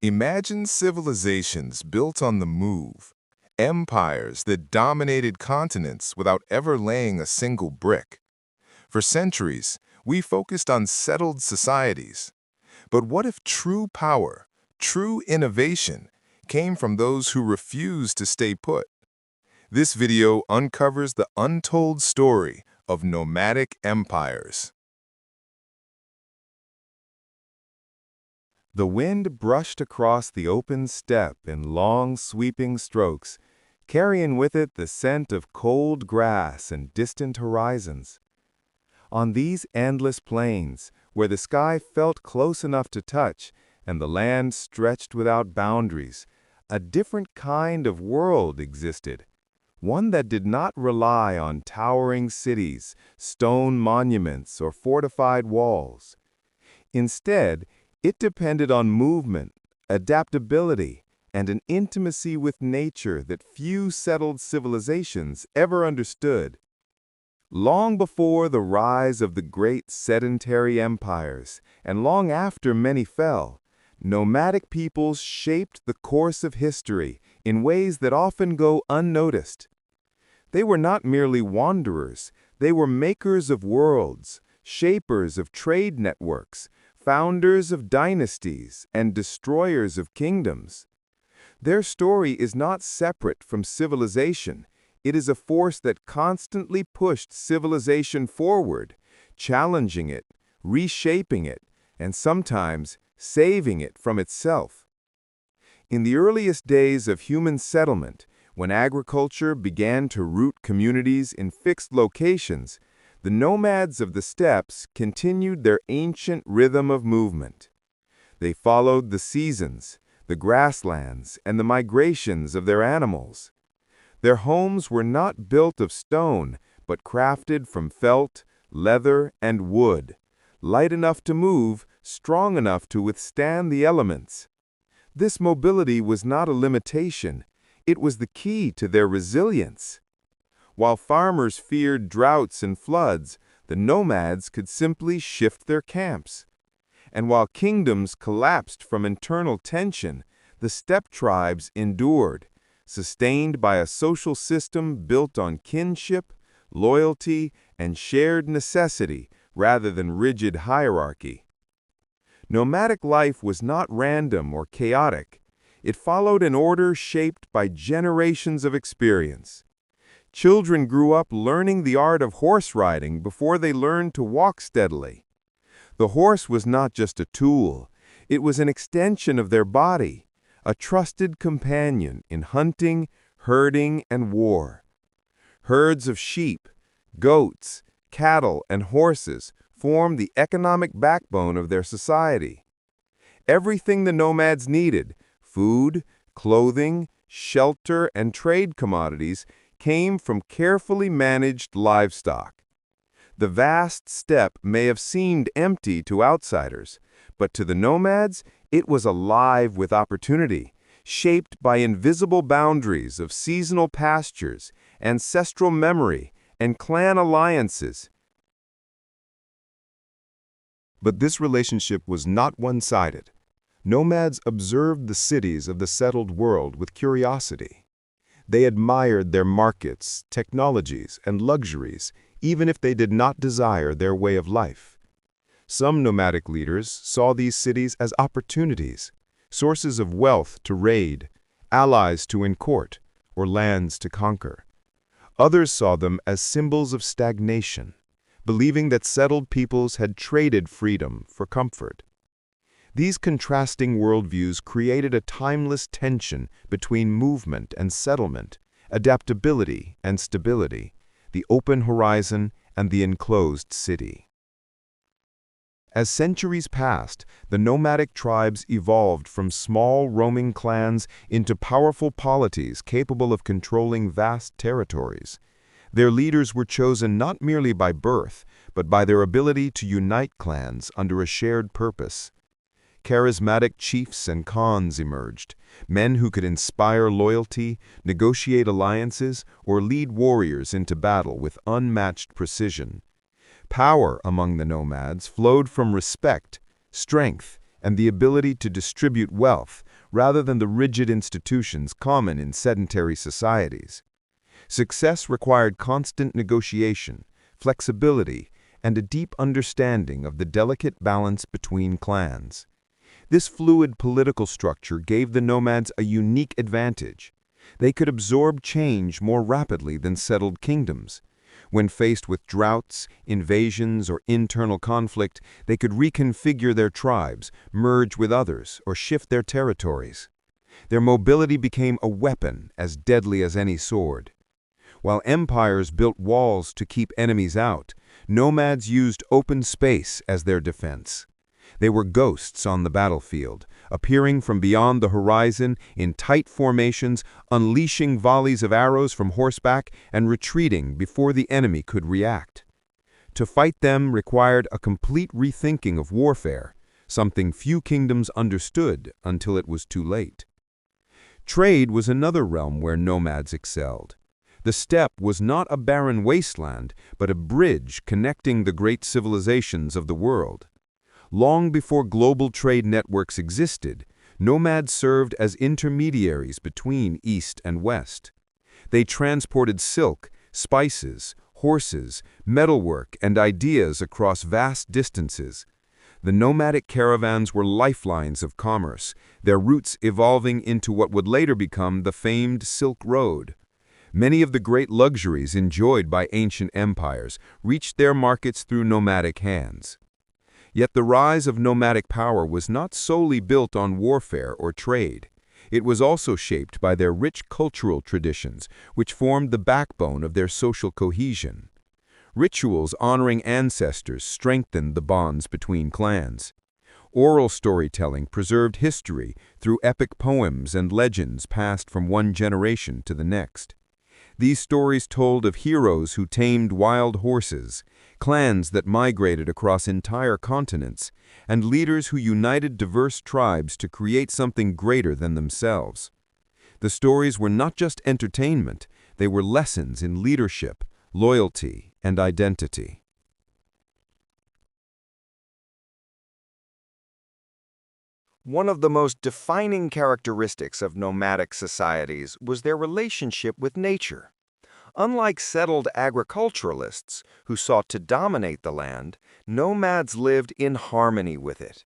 Imagine civilizations built on the move, empires that dominated continents without ever laying a single brick. For centuries, we focused on settled societies. But what if true power, true innovation, came from those who refused to stay put? This video uncovers the untold story of nomadic empires. The wind brushed across the open steppe in long, sweeping strokes, carrying with it the scent of cold grass and distant horizons. On these endless plains, where the sky felt close enough to touch and the land stretched without boundaries, a different kind of world existed, one that did not rely on towering cities, stone monuments, or fortified walls. Instead, it depended on movement, adaptability, and an intimacy with nature that few settled civilizations ever understood. Long before the rise of the great sedentary empires, and long after many fell, nomadic peoples shaped the course of history in ways that often go unnoticed. They were not merely wanderers, they were makers of worlds, shapers of trade networks, founders of dynasties, and destroyers of kingdoms. Their story is not separate from civilization. It is a force that constantly pushed civilization forward, challenging it, reshaping it, and sometimes saving it from itself. In the earliest days of human settlement, when agriculture began to root communities in fixed locations, the nomads of the steppes continued their ancient rhythm of movement. They followed the seasons, the grasslands, and the migrations of their animals. Their homes were not built of stone, but crafted from felt, leather, and wood, light enough to move, strong enough to withstand the elements. This mobility was not a limitation, it was the key to their resilience. While farmers feared droughts and floods, the nomads could simply shift their camps. And while kingdoms collapsed from internal tension, the steppe tribes endured, sustained by a social system built on kinship, loyalty, and shared necessity rather than rigid hierarchy. Nomadic life was not random or chaotic. It followed an order shaped by generations of experience. Children grew up learning the art of horse riding before they learned to walk steadily. The horse was not just a tool, it was an extension of their body, a trusted companion in hunting, herding, and war. Herds of sheep, goats, cattle, and horses formed the economic backbone of their society. Everything the nomads needed, food, clothing, shelter, and trade commodities, came from carefully managed livestock. The vast steppe may have seemed empty to outsiders, but to the nomads, it was alive with opportunity, shaped by invisible boundaries of seasonal pastures, ancestral memory, and clan alliances. But this relationship was not one-sided. Nomads observed the cities of the settled world with curiosity. They admired their markets, technologies, and luxuries, even if they did not desire their way of life. Some nomadic leaders saw these cities as opportunities, sources of wealth to raid, allies to court, or lands to conquer. Others saw them as symbols of stagnation, believing that settled peoples had traded freedom for comfort. These contrasting worldviews created a timeless tension between movement and settlement, adaptability and stability, the open horizon and the enclosed city. As centuries passed, the nomadic tribes evolved from small roaming clans into powerful polities capable of controlling vast territories. Their leaders were chosen not merely by birth, but by their ability to unite clans under a shared purpose. Charismatic chiefs and khans emerged, men who could inspire loyalty, negotiate alliances, or lead warriors into battle with unmatched precision. Power among the nomads flowed from respect, strength, and the ability to distribute wealth, rather than the rigid institutions common in sedentary societies. Success required constant negotiation, flexibility, and a deep understanding of the delicate balance between clans. This fluid political structure gave the nomads a unique advantage. They could absorb change more rapidly than settled kingdoms. When faced with droughts, invasions, or internal conflict, they could reconfigure their tribes, merge with others, or shift their territories. Their mobility became a weapon as deadly as any sword. While empires built walls to keep enemies out, nomads used open space as their defense. They were ghosts on the battlefield, appearing from beyond the horizon in tight formations, unleashing volleys of arrows from horseback and retreating before the enemy could react. To fight them required a complete rethinking of warfare, something few kingdoms understood until it was too late. Trade was another realm where nomads excelled. The steppe was not a barren wasteland, but a bridge connecting the great civilizations of the world. Long before global trade networks existed, nomads served as intermediaries between East and West. They transported silk, spices, horses, metalwork, and ideas across vast distances. The nomadic caravans were lifelines of commerce, their routes evolving into what would later become the famed Silk Road. Many of the great luxuries enjoyed by ancient empires reached their markets through nomadic hands. Yet the rise of nomadic power was not solely built on warfare or trade. It was also shaped by their rich cultural traditions, which formed the backbone of their social cohesion. Rituals honoring ancestors strengthened the bonds between clans. Oral storytelling preserved history through epic poems and legends passed from one generation to the next. These stories told of heroes who tamed wild horses, clans that migrated across entire continents, and leaders who united diverse tribes to create something greater than themselves. The stories were not just entertainment, they were lessons in leadership, loyalty, and identity. One of the most defining characteristics of nomadic societies was their relationship with nature. Unlike settled agriculturalists who sought to dominate the land, nomads lived in harmony with it.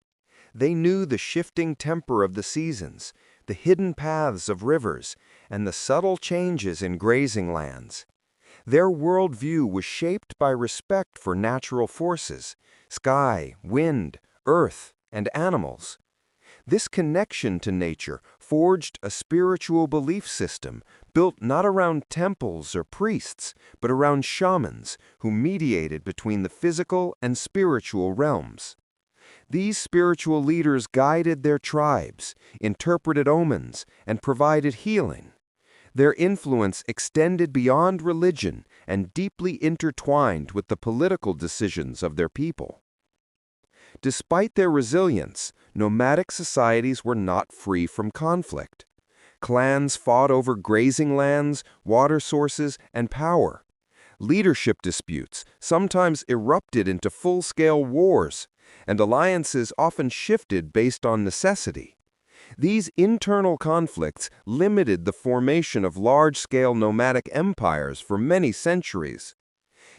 They knew the shifting temper of the seasons, the hidden paths of rivers, and the subtle changes in grazing lands. Their worldview was shaped by respect for natural forces, sky, wind, earth, and animals. This connection to nature forged a spiritual belief system built not around temples or priests, but around shamans who mediated between the physical and spiritual realms. These spiritual leaders guided their tribes, interpreted omens, and provided healing. Their influence extended beyond religion and deeply intertwined with the political decisions of their people. Despite their resilience, nomadic societies were not free from conflict. Clans fought over grazing lands, water sources, and power. Leadership disputes sometimes erupted into full-scale wars, and alliances often shifted based on necessity. These internal conflicts limited the formation of large-scale nomadic empires for many centuries.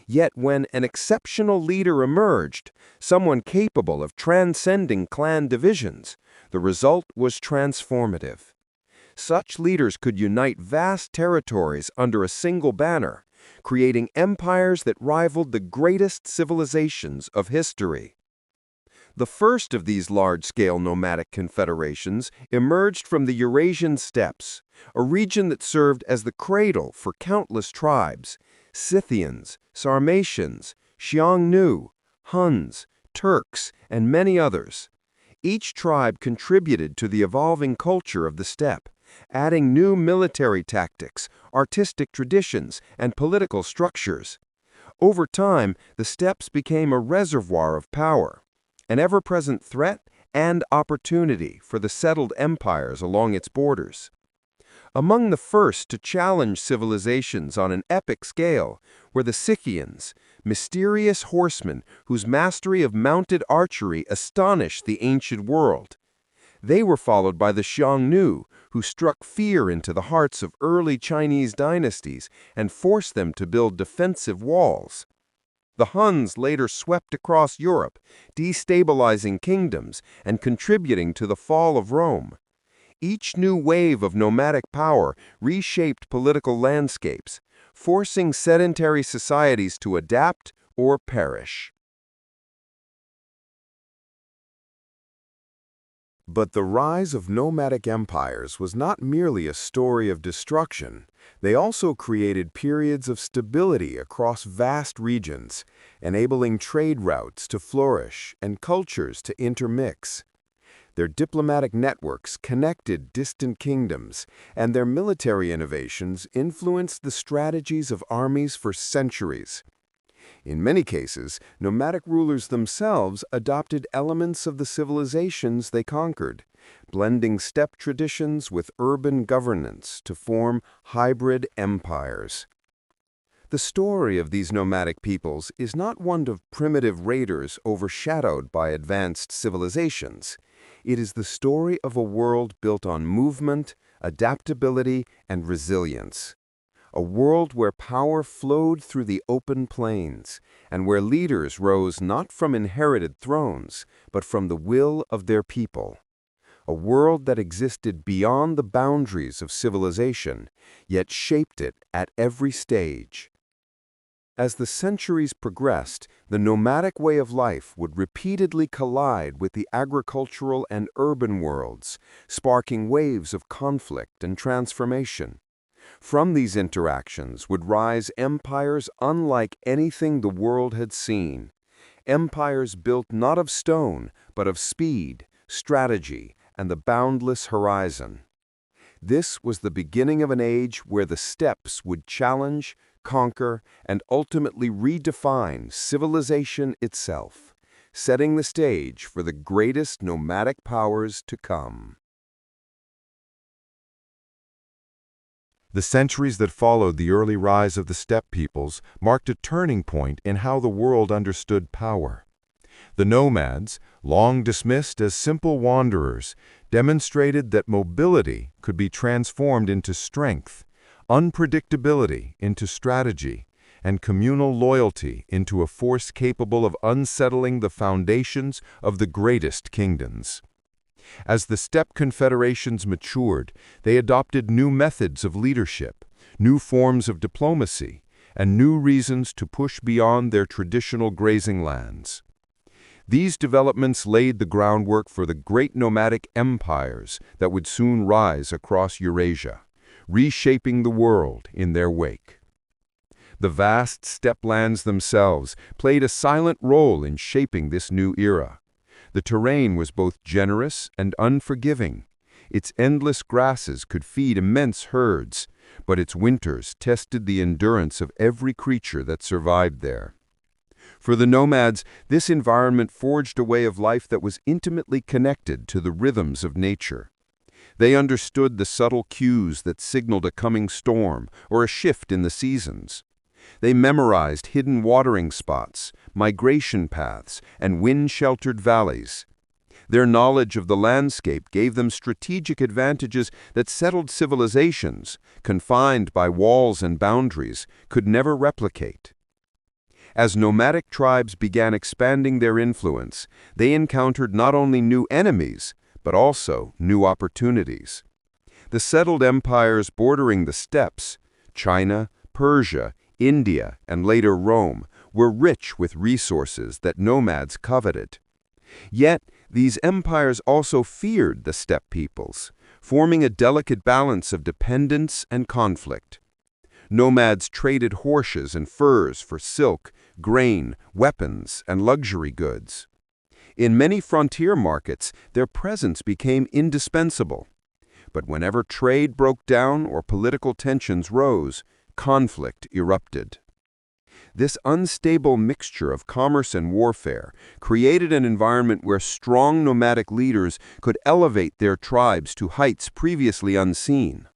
Yet when an exceptional leader emerged, someone capable of transcending clan divisions, the result was transformative. Such leaders could unite vast territories under a single banner, creating empires that rivaled the greatest civilizations of history. The first of these large-scale nomadic confederations emerged from the Eurasian steppes, a region that served as the cradle for countless tribes: Scythians, Sarmatians, Xiongnu, Huns, Turks, and many others. Each tribe contributed to the evolving culture of the steppe, adding new military tactics, artistic traditions, and political structures. Over time, the steppes became a reservoir of power, an ever-present threat and opportunity for the settled empires along its borders. Among the first to challenge civilizations on an epic scale were the Scythians, mysterious horsemen whose mastery of mounted archery astonished the ancient world. They were followed by the Xiongnu, who struck fear into the hearts of early Chinese dynasties and forced them to build defensive walls. The Huns later swept across Europe, destabilizing kingdoms and contributing to the fall of Rome. Each new wave of nomadic power reshaped political landscapes, forcing sedentary societies to adapt or perish. But the rise of nomadic empires was not merely a story of destruction. They also created periods of stability across vast regions, enabling trade routes to flourish and cultures to intermix. Their diplomatic networks connected distant kingdoms, and their military innovations influenced the strategies of armies for centuries. In many cases, nomadic rulers themselves adopted elements of the civilizations they conquered, blending steppe traditions with urban governance to form hybrid empires. The story of these nomadic peoples is not one of primitive raiders overshadowed by advanced civilizations. It is the story of a world built on movement, adaptability, and resilience. A world where power flowed through the open plains, and where leaders rose not from inherited thrones, but from the will of their people. A world that existed beyond the boundaries of civilization, yet shaped it at every stage. As the centuries progressed, the nomadic way of life would repeatedly collide with the agricultural and urban worlds, sparking waves of conflict and transformation. From these interactions would rise empires unlike anything the world had seen. Empires built not of stone, but of speed, strategy, and the boundless horizon. This was the beginning of an age where the steppes would challenge, conquer, and ultimately redefine civilization itself, setting the stage for the greatest nomadic powers to come. The centuries that followed the early rise of the steppe peoples marked a turning point in how the world understood power. The nomads, long dismissed as simple wanderers, demonstrated that mobility could be transformed into strength, unpredictability into strategy, and communal loyalty into a force capable of unsettling the foundations of the greatest kingdoms. As the steppe confederations matured, they adopted new methods of leadership, new forms of diplomacy, and new reasons to push beyond their traditional grazing lands. These developments laid the groundwork for the great nomadic empires that would soon rise across Eurasia, reshaping the world in their wake. The vast steppe lands themselves played a silent role in shaping this new era. The terrain was both generous and unforgiving. Its endless grasses could feed immense herds, but its winters tested the endurance of every creature that survived there. For the nomads, this environment forged a way of life that was intimately connected to the rhythms of nature. They understood the subtle cues that signaled a coming storm or a shift in the seasons. They memorized hidden watering spots, migration paths, and wind-sheltered valleys. Their knowledge of the landscape gave them strategic advantages that settled civilizations, confined by walls and boundaries, could never replicate. As nomadic tribes began expanding their influence, they encountered not only new enemies, but also new opportunities. The settled empires bordering the steppes, China, Persia, India, and later Rome, were rich with resources that nomads coveted. Yet, these empires also feared the steppe peoples, forming a delicate balance of dependence and conflict. Nomads traded horses and furs for silk, grain, weapons, and luxury goods. In many frontier markets, their presence became indispensable. But whenever trade broke down or political tensions rose, conflict erupted. This unstable mixture of commerce and warfare created an environment where strong nomadic leaders could elevate their tribes to heights previously unseen.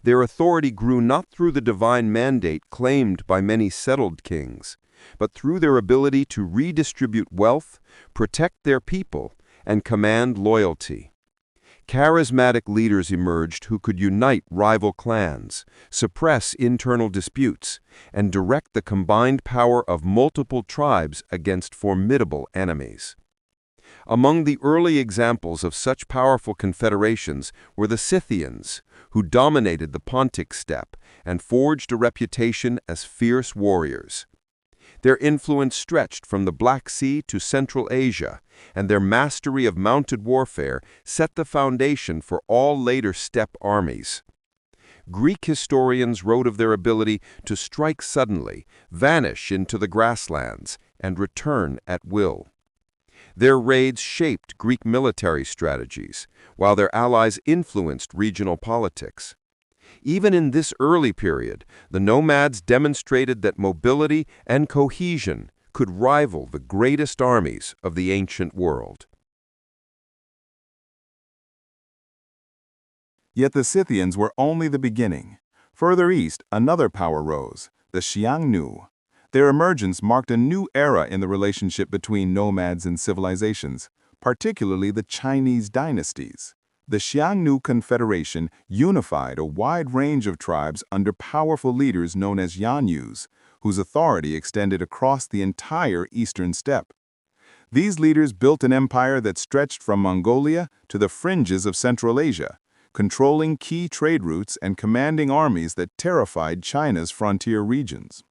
Their authority grew not through the divine mandate claimed by many settled kings, but through their ability to redistribute wealth, protect their people, and command loyalty. Charismatic leaders emerged who could unite rival clans, suppress internal disputes, and direct the combined power of multiple tribes against formidable enemies. Among the early examples of such powerful confederations were the Scythians, who dominated the Pontic steppe and forged a reputation as fierce warriors. Their influence stretched from the Black Sea to Central Asia, and their mastery of mounted warfare set the foundation for all later steppe armies. Greek historians wrote of their ability to strike suddenly, vanish into the grasslands, and return at will. Their raids shaped Greek military strategies, while their allies influenced regional politics. Even in this early period, the nomads demonstrated that mobility and cohesion could rival the greatest armies of the ancient world. Yet the Scythians were only the beginning. Further east, another power rose, the Xiongnu. Their emergence marked a new era in the relationship between nomads and civilizations, particularly the Chinese dynasties. The Xiongnu Confederation unified a wide range of tribes under powerful leaders known as Yanyus, whose authority extended across the entire eastern steppe. These leaders built an empire that stretched from Mongolia to the fringes of Central Asia, controlling key trade routes and commanding armies that terrified China's frontier regions.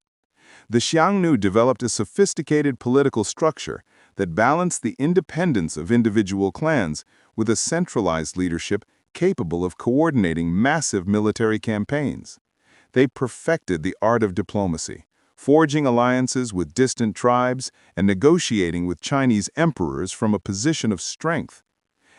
The Xiongnu developed a sophisticated political structure that balanced the independence of individual clans with a centralized leadership capable of coordinating massive military campaigns. They perfected the art of diplomacy, forging alliances with distant tribes and negotiating with Chinese emperors from a position of strength.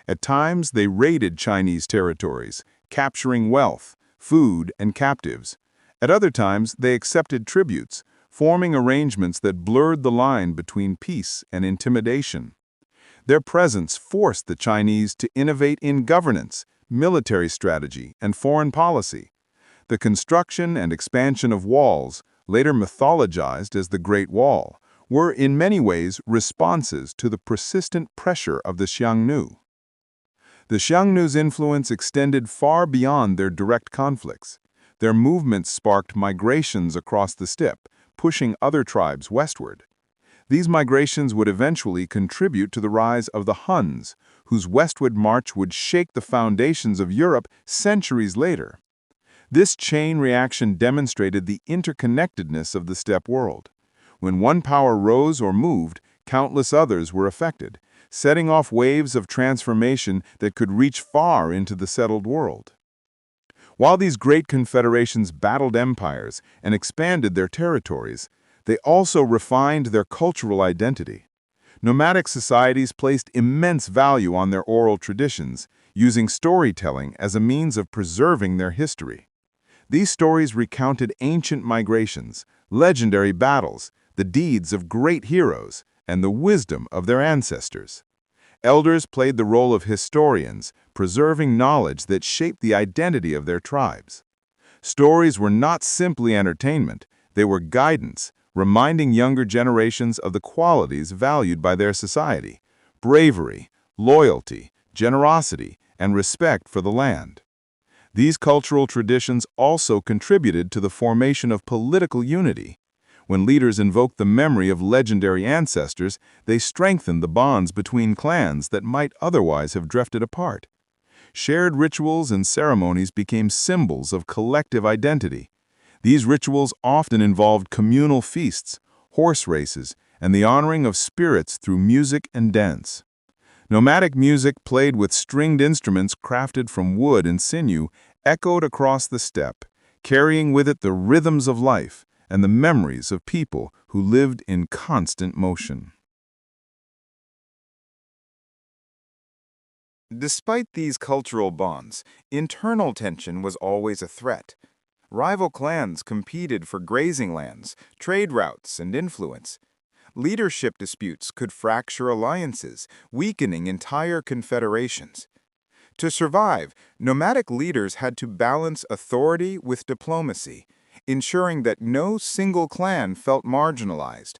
At times, they raided Chinese territories, capturing wealth, food, and captives. At other times, they accepted tributes, forming arrangements that blurred the line between peace and intimidation. Their presence forced the Chinese to innovate in governance, military strategy, and foreign policy. The construction and expansion of walls, later mythologized as the Great Wall, were in many ways responses to the persistent pressure of the Xiongnu. The Xiongnu's influence extended far beyond their direct conflicts. Their movements sparked migrations across the steppe, pushing other tribes westward. These migrations would eventually contribute to the rise of the Huns, whose westward march would shake the foundations of Europe centuries later. This chain reaction demonstrated the interconnectedness of the steppe world. When one power rose or moved, countless others were affected, setting off waves of transformation that could reach far into the settled world. While these great confederations battled empires and expanded their territories, they also refined their cultural identity. Nomadic societies placed immense value on their oral traditions, using storytelling as a means of preserving their history. These stories recounted ancient migrations, legendary battles, the deeds of great heroes, and the wisdom of their ancestors. Elders played the role of historians, preserving knowledge that shaped the identity of their tribes. Stories were not simply entertainment, they were guidance, reminding younger generations of the qualities valued by their society: bravery, loyalty, generosity, and respect for the land. These cultural traditions also contributed to the formation of political unity. When leaders invoked the memory of legendary ancestors, they strengthened the bonds between clans that might otherwise have drifted apart. Shared rituals and ceremonies became symbols of collective identity. These rituals often involved communal feasts, horse races, and the honoring of spirits through music and dance. Nomadic music, played with stringed instruments crafted from wood and sinew, echoed across the steppe, carrying with it the rhythms of life and the memories of people who lived in constant motion. Despite these cultural bonds, internal tension was always a threat. Rival clans competed for grazing lands, trade routes, and influence. Leadership disputes could fracture alliances, weakening entire confederations. To survive, nomadic leaders had to balance authority with diplomacy, ensuring that no single clan felt marginalized.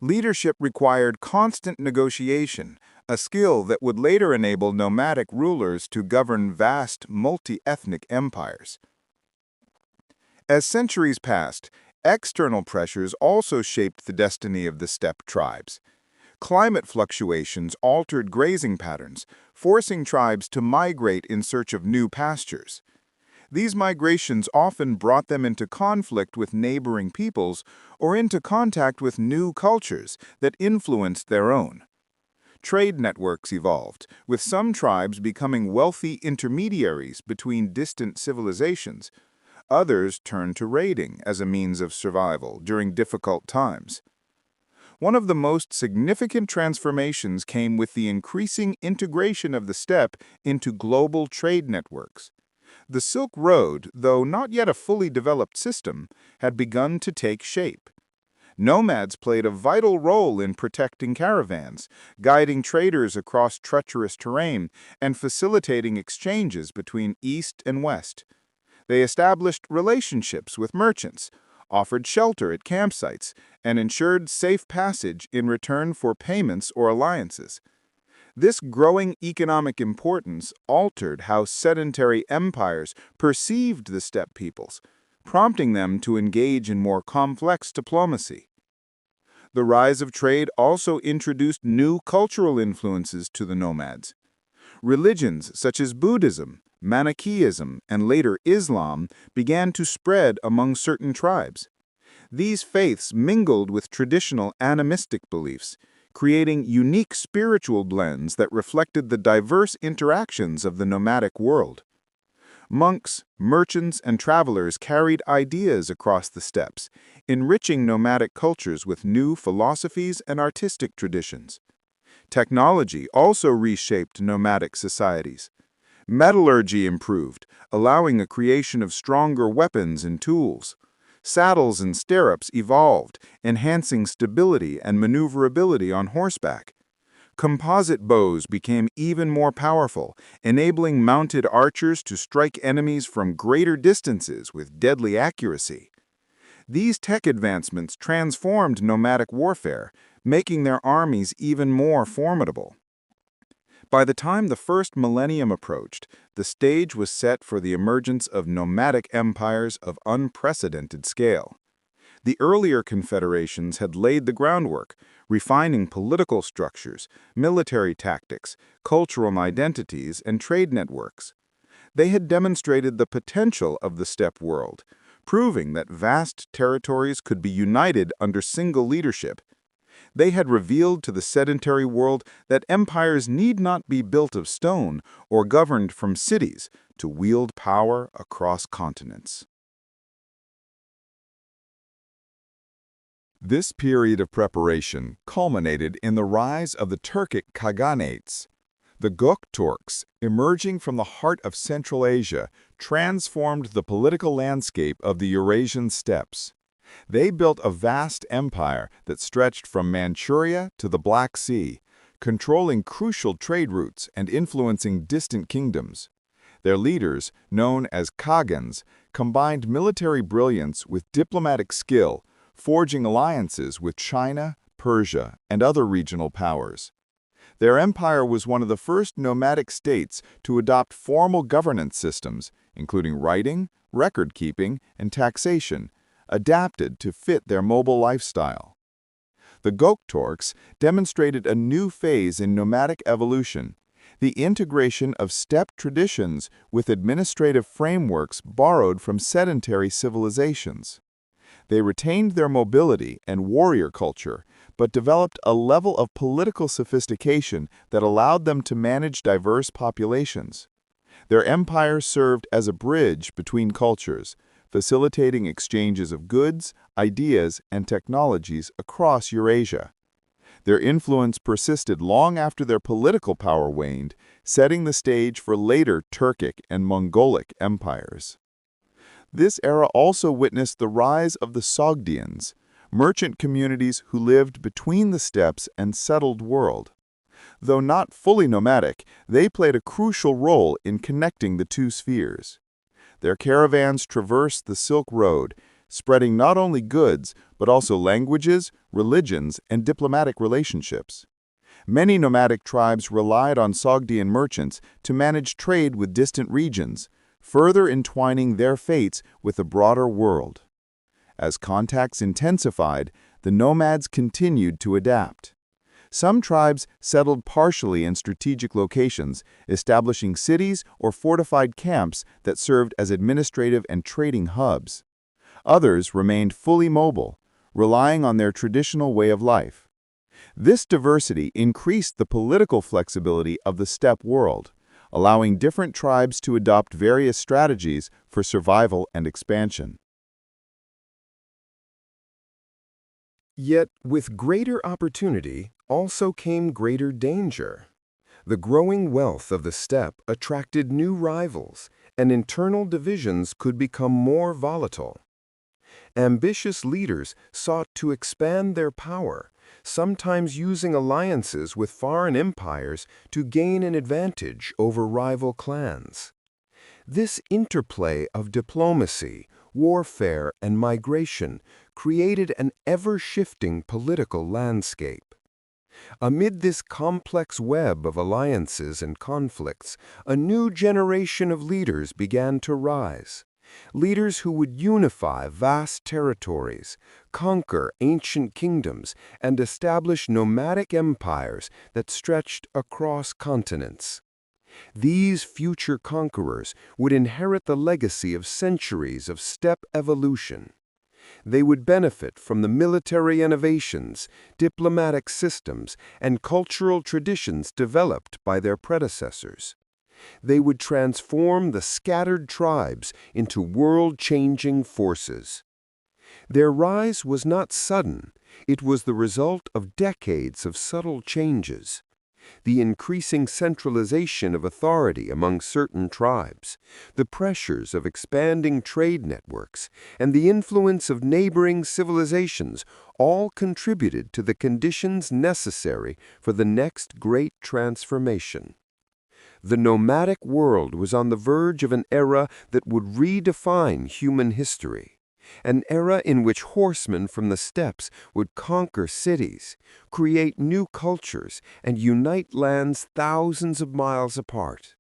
Leadership required constant negotiation, a skill that would later enable nomadic rulers to govern vast, multi-ethnic empires. As centuries passed, external pressures also shaped the destiny of the steppe tribes. Climate fluctuations altered grazing patterns, forcing tribes to migrate in search of new pastures. These migrations often brought them into conflict with neighboring peoples or into contact with new cultures that influenced their own. Trade networks evolved, with some tribes becoming wealthy intermediaries between distant civilizations. Others turned to raiding as a means of survival during difficult times. One of the most significant transformations came with the increasing integration of the steppe into global trade networks. The Silk Road, though not yet a fully developed system, had begun to take shape. Nomads played a vital role in protecting caravans, guiding traders across treacherous terrain, and facilitating exchanges between East and West. They established relationships with merchants, offered shelter at campsites, and ensured safe passage in return for payments or alliances. This growing economic importance altered how sedentary empires perceived the steppe peoples, prompting them to engage in more complex diplomacy. The rise of trade also introduced new cultural influences to the nomads. Religions such as Buddhism, Manichaeism, and later Islam began to spread among certain tribes. These faiths mingled with traditional animistic beliefs, creating unique spiritual blends that reflected the diverse interactions of the nomadic world. Monks, merchants, and travelers carried ideas across the steppes, enriching nomadic cultures with new philosophies and artistic traditions. Technology also reshaped nomadic societies. Metallurgy improved, allowing the creation of stronger weapons and tools. Saddles and stirrups evolved, enhancing stability and maneuverability on horseback. Composite bows became even more powerful, enabling mounted archers to strike enemies from greater distances with deadly accuracy. These tech advancements transformed nomadic warfare, making their armies even more formidable. By the time the first millennium approached, the stage was set for the emergence of nomadic empires of unprecedented scale. The earlier confederations had laid the groundwork, refining political structures, military tactics, cultural identities, and trade networks. They had demonstrated the potential of the steppe world, proving that vast territories could be united under single leadership. They had revealed to the sedentary world that empires need not be built of stone or governed from cities to wield power across continents. This period of preparation culminated in the rise of the Turkic Khaganates. The Göktürks, emerging from the heart of Central Asia, transformed the political landscape of the Eurasian steppes. They built a vast empire that stretched from Manchuria to the Black Sea, controlling crucial trade routes and influencing distant kingdoms. Their leaders, known as Khagans, combined military brilliance with diplomatic skill, forging alliances with China, Persia, and other regional powers. Their empire was one of the first nomadic states to adopt formal governance systems, including writing, record-keeping, and taxation, adapted to fit their mobile lifestyle. The Göktürks demonstrated a new phase in nomadic evolution, the integration of steppe traditions with administrative frameworks borrowed from sedentary civilizations. They retained their mobility and warrior culture, but developed a level of political sophistication that allowed them to manage diverse populations. Their empire served as a bridge between cultures, facilitating exchanges of goods, ideas, and technologies across Eurasia. Their influence persisted long after their political power waned, setting the stage for later Turkic and Mongolic empires. This era also witnessed the rise of the Sogdians, merchant communities who lived between the steppes and settled world. Though not fully nomadic, they played a crucial role in connecting the two spheres. Their caravans traversed the Silk Road, spreading not only goods, but also languages, religions, and diplomatic relationships. Many nomadic tribes relied on Sogdian merchants to manage trade with distant regions, further entwining their fates with the broader world. As contacts intensified, the nomads continued to adapt. Some tribes settled partially in strategic locations, establishing cities or fortified camps that served as administrative and trading hubs. Others remained fully mobile, relying on their traditional way of life. This diversity increased the political flexibility of the steppe world, allowing different tribes to adopt various strategies for survival and expansion. Yet, with greater opportunity also came greater danger. The growing wealth of the steppe attracted new rivals, and internal divisions could become more volatile. Ambitious leaders sought to expand their power, sometimes using alliances with foreign empires to gain an advantage over rival clans. This interplay of diplomacy, warfare, and migration created an ever-shifting political landscape. Amid this complex web of alliances and conflicts, a new generation of leaders began to rise. Leaders who would unify vast territories, conquer ancient kingdoms, and establish nomadic empires that stretched across continents. These future conquerors would inherit the legacy of centuries of steppe evolution. They would benefit from the military innovations, diplomatic systems, and cultural traditions developed by their predecessors. They would transform the scattered tribes into world-changing forces. Their rise was not sudden. It was the result of decades of subtle changes. The increasing centralization of authority among certain tribes, the pressures of expanding trade networks, and the influence of neighboring civilizations all contributed to the conditions necessary for the next great transformation. The nomadic world was on the verge of an era that would redefine human history. An era in which horsemen from the steppes would conquer cities, create new cultures, and unite lands thousands of miles apart.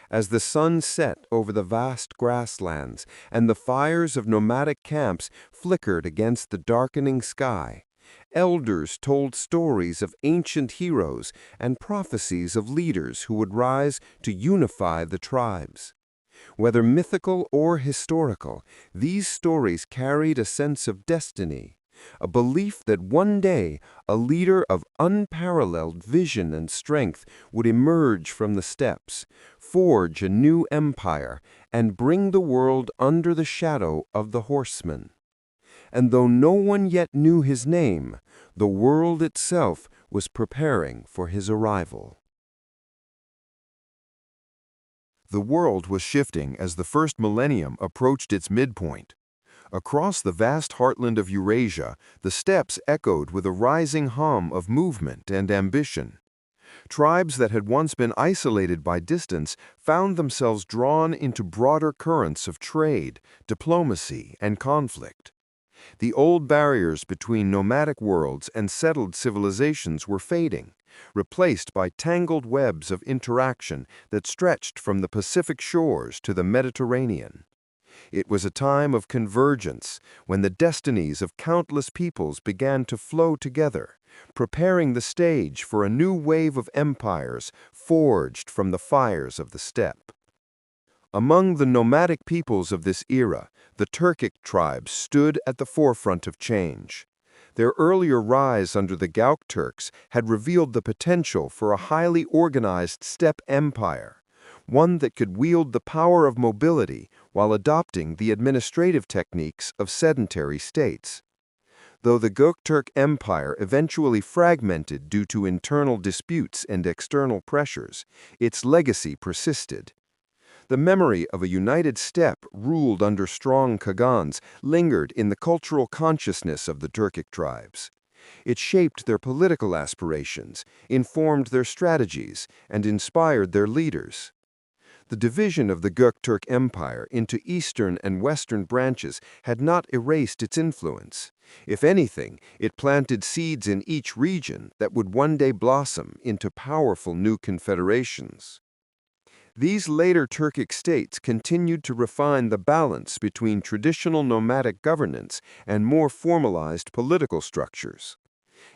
As the sun set over the vast grasslands and the fires of nomadic camps flickered against the darkening sky, elders told stories of ancient heroes and prophecies of leaders who would rise to unify the tribes. Whether mythical or historical, these stories carried a sense of destiny, a belief that one day a leader of unparalleled vision and strength would emerge from the steppes, forge a new empire, and bring the world under the shadow of the horsemen. And though no one yet knew his name, the world itself was preparing for his arrival. The world was shifting as the first millennium approached its midpoint. Across the vast heartland of Eurasia, the steppes echoed with a rising hum of movement and ambition. Tribes that had once been isolated by distance found themselves drawn into broader currents of trade, diplomacy, and conflict. The old barriers between nomadic worlds and settled civilizations were fading, replaced by tangled webs of interaction that stretched from the Pacific shores to the Mediterranean. It was a time of convergence, when the destinies of countless peoples began to flow together, preparing the stage for a new wave of empires forged from the fires of the steppe. Among the nomadic peoples of this era, the Turkic tribes stood at the forefront of change. Their earlier rise under the Gauk Turks had revealed the potential for a highly organized steppe empire, one that could wield the power of mobility while adopting the administrative techniques of sedentary states. Though the Göktürk Empire eventually fragmented due to internal disputes and external pressures, its legacy persisted. The memory of a united steppe ruled under strong Khagans lingered in the cultural consciousness of the Turkic tribes. It shaped their political aspirations, informed their strategies, and inspired their leaders. The division of the Göktürk Empire into eastern and western branches had not erased its influence. If anything, it planted seeds in each region that would one day blossom into powerful new confederations. These later Turkic states continued to refine the balance between traditional nomadic governance and more formalized political structures.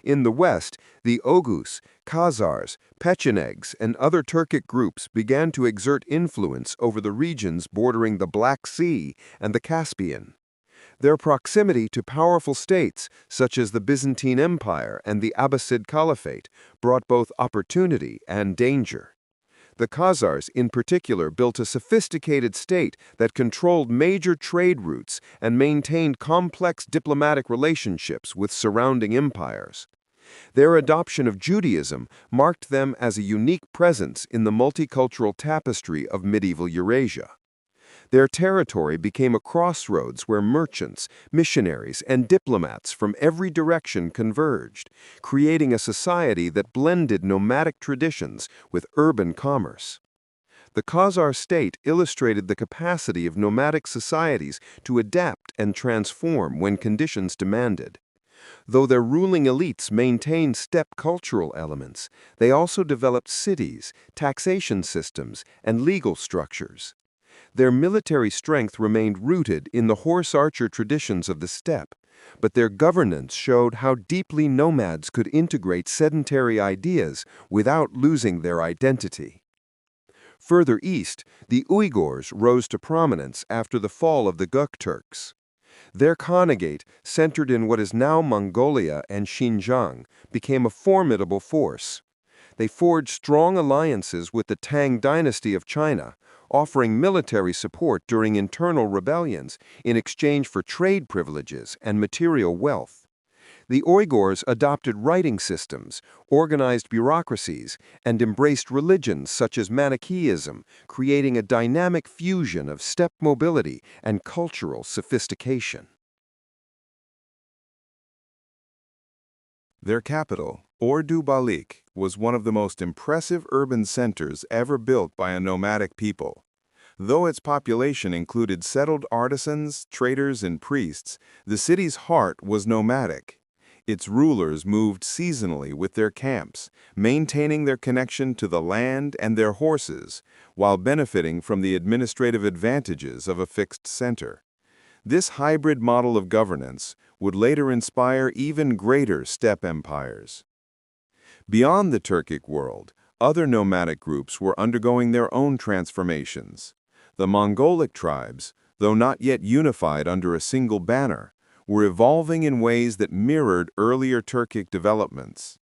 In the west, the Oghuz, Khazars, Pechenegs, and other Turkic groups began to exert influence over the regions bordering the Black Sea and the Caspian. Their proximity to powerful states, such as the Byzantine Empire and the Abbasid Caliphate, brought both opportunity and danger. The Khazars, in particular, built a sophisticated state that controlled major trade routes and maintained complex diplomatic relationships with surrounding empires. Their adoption of Judaism marked them as a unique presence in the multicultural tapestry of medieval Eurasia. Their territory became a crossroads where merchants, missionaries, and diplomats from every direction converged, creating a society that blended nomadic traditions with urban commerce. The Khazar state illustrated the capacity of nomadic societies to adapt and transform when conditions demanded. Though their ruling elites maintained steppe cultural elements, they also developed cities, taxation systems, and legal structures. Their military strength remained rooted in the horse archer traditions of the steppe, but their governance showed how deeply nomads could integrate sedentary ideas without losing their identity. Further east, the Uyghurs rose to prominence after the fall of the Göktürks. Their khanate, centered in what is now Mongolia and Xinjiang, became a formidable force. They forged strong alliances with the Tang dynasty of China, offering military support during internal rebellions in exchange for trade privileges and material wealth. The Uyghurs adopted writing systems, organized bureaucracies, and embraced religions such as Manichaeism, creating a dynamic fusion of steppe mobility and cultural sophistication. Their capital, Ordu Balik, was one of the most impressive urban centers ever built by a nomadic people. Though its population included settled artisans, traders, and priests, the city's heart was nomadic. Its rulers moved seasonally with their camps, maintaining their connection to the land and their horses, while benefiting from the administrative advantages of a fixed center. This hybrid model of governance would later inspire even greater steppe empires. Beyond the Turkic world, other nomadic groups were undergoing their own transformations. The Mongolic tribes, though not yet unified under a single banner, were evolving in ways that mirrored earlier Turkic developments.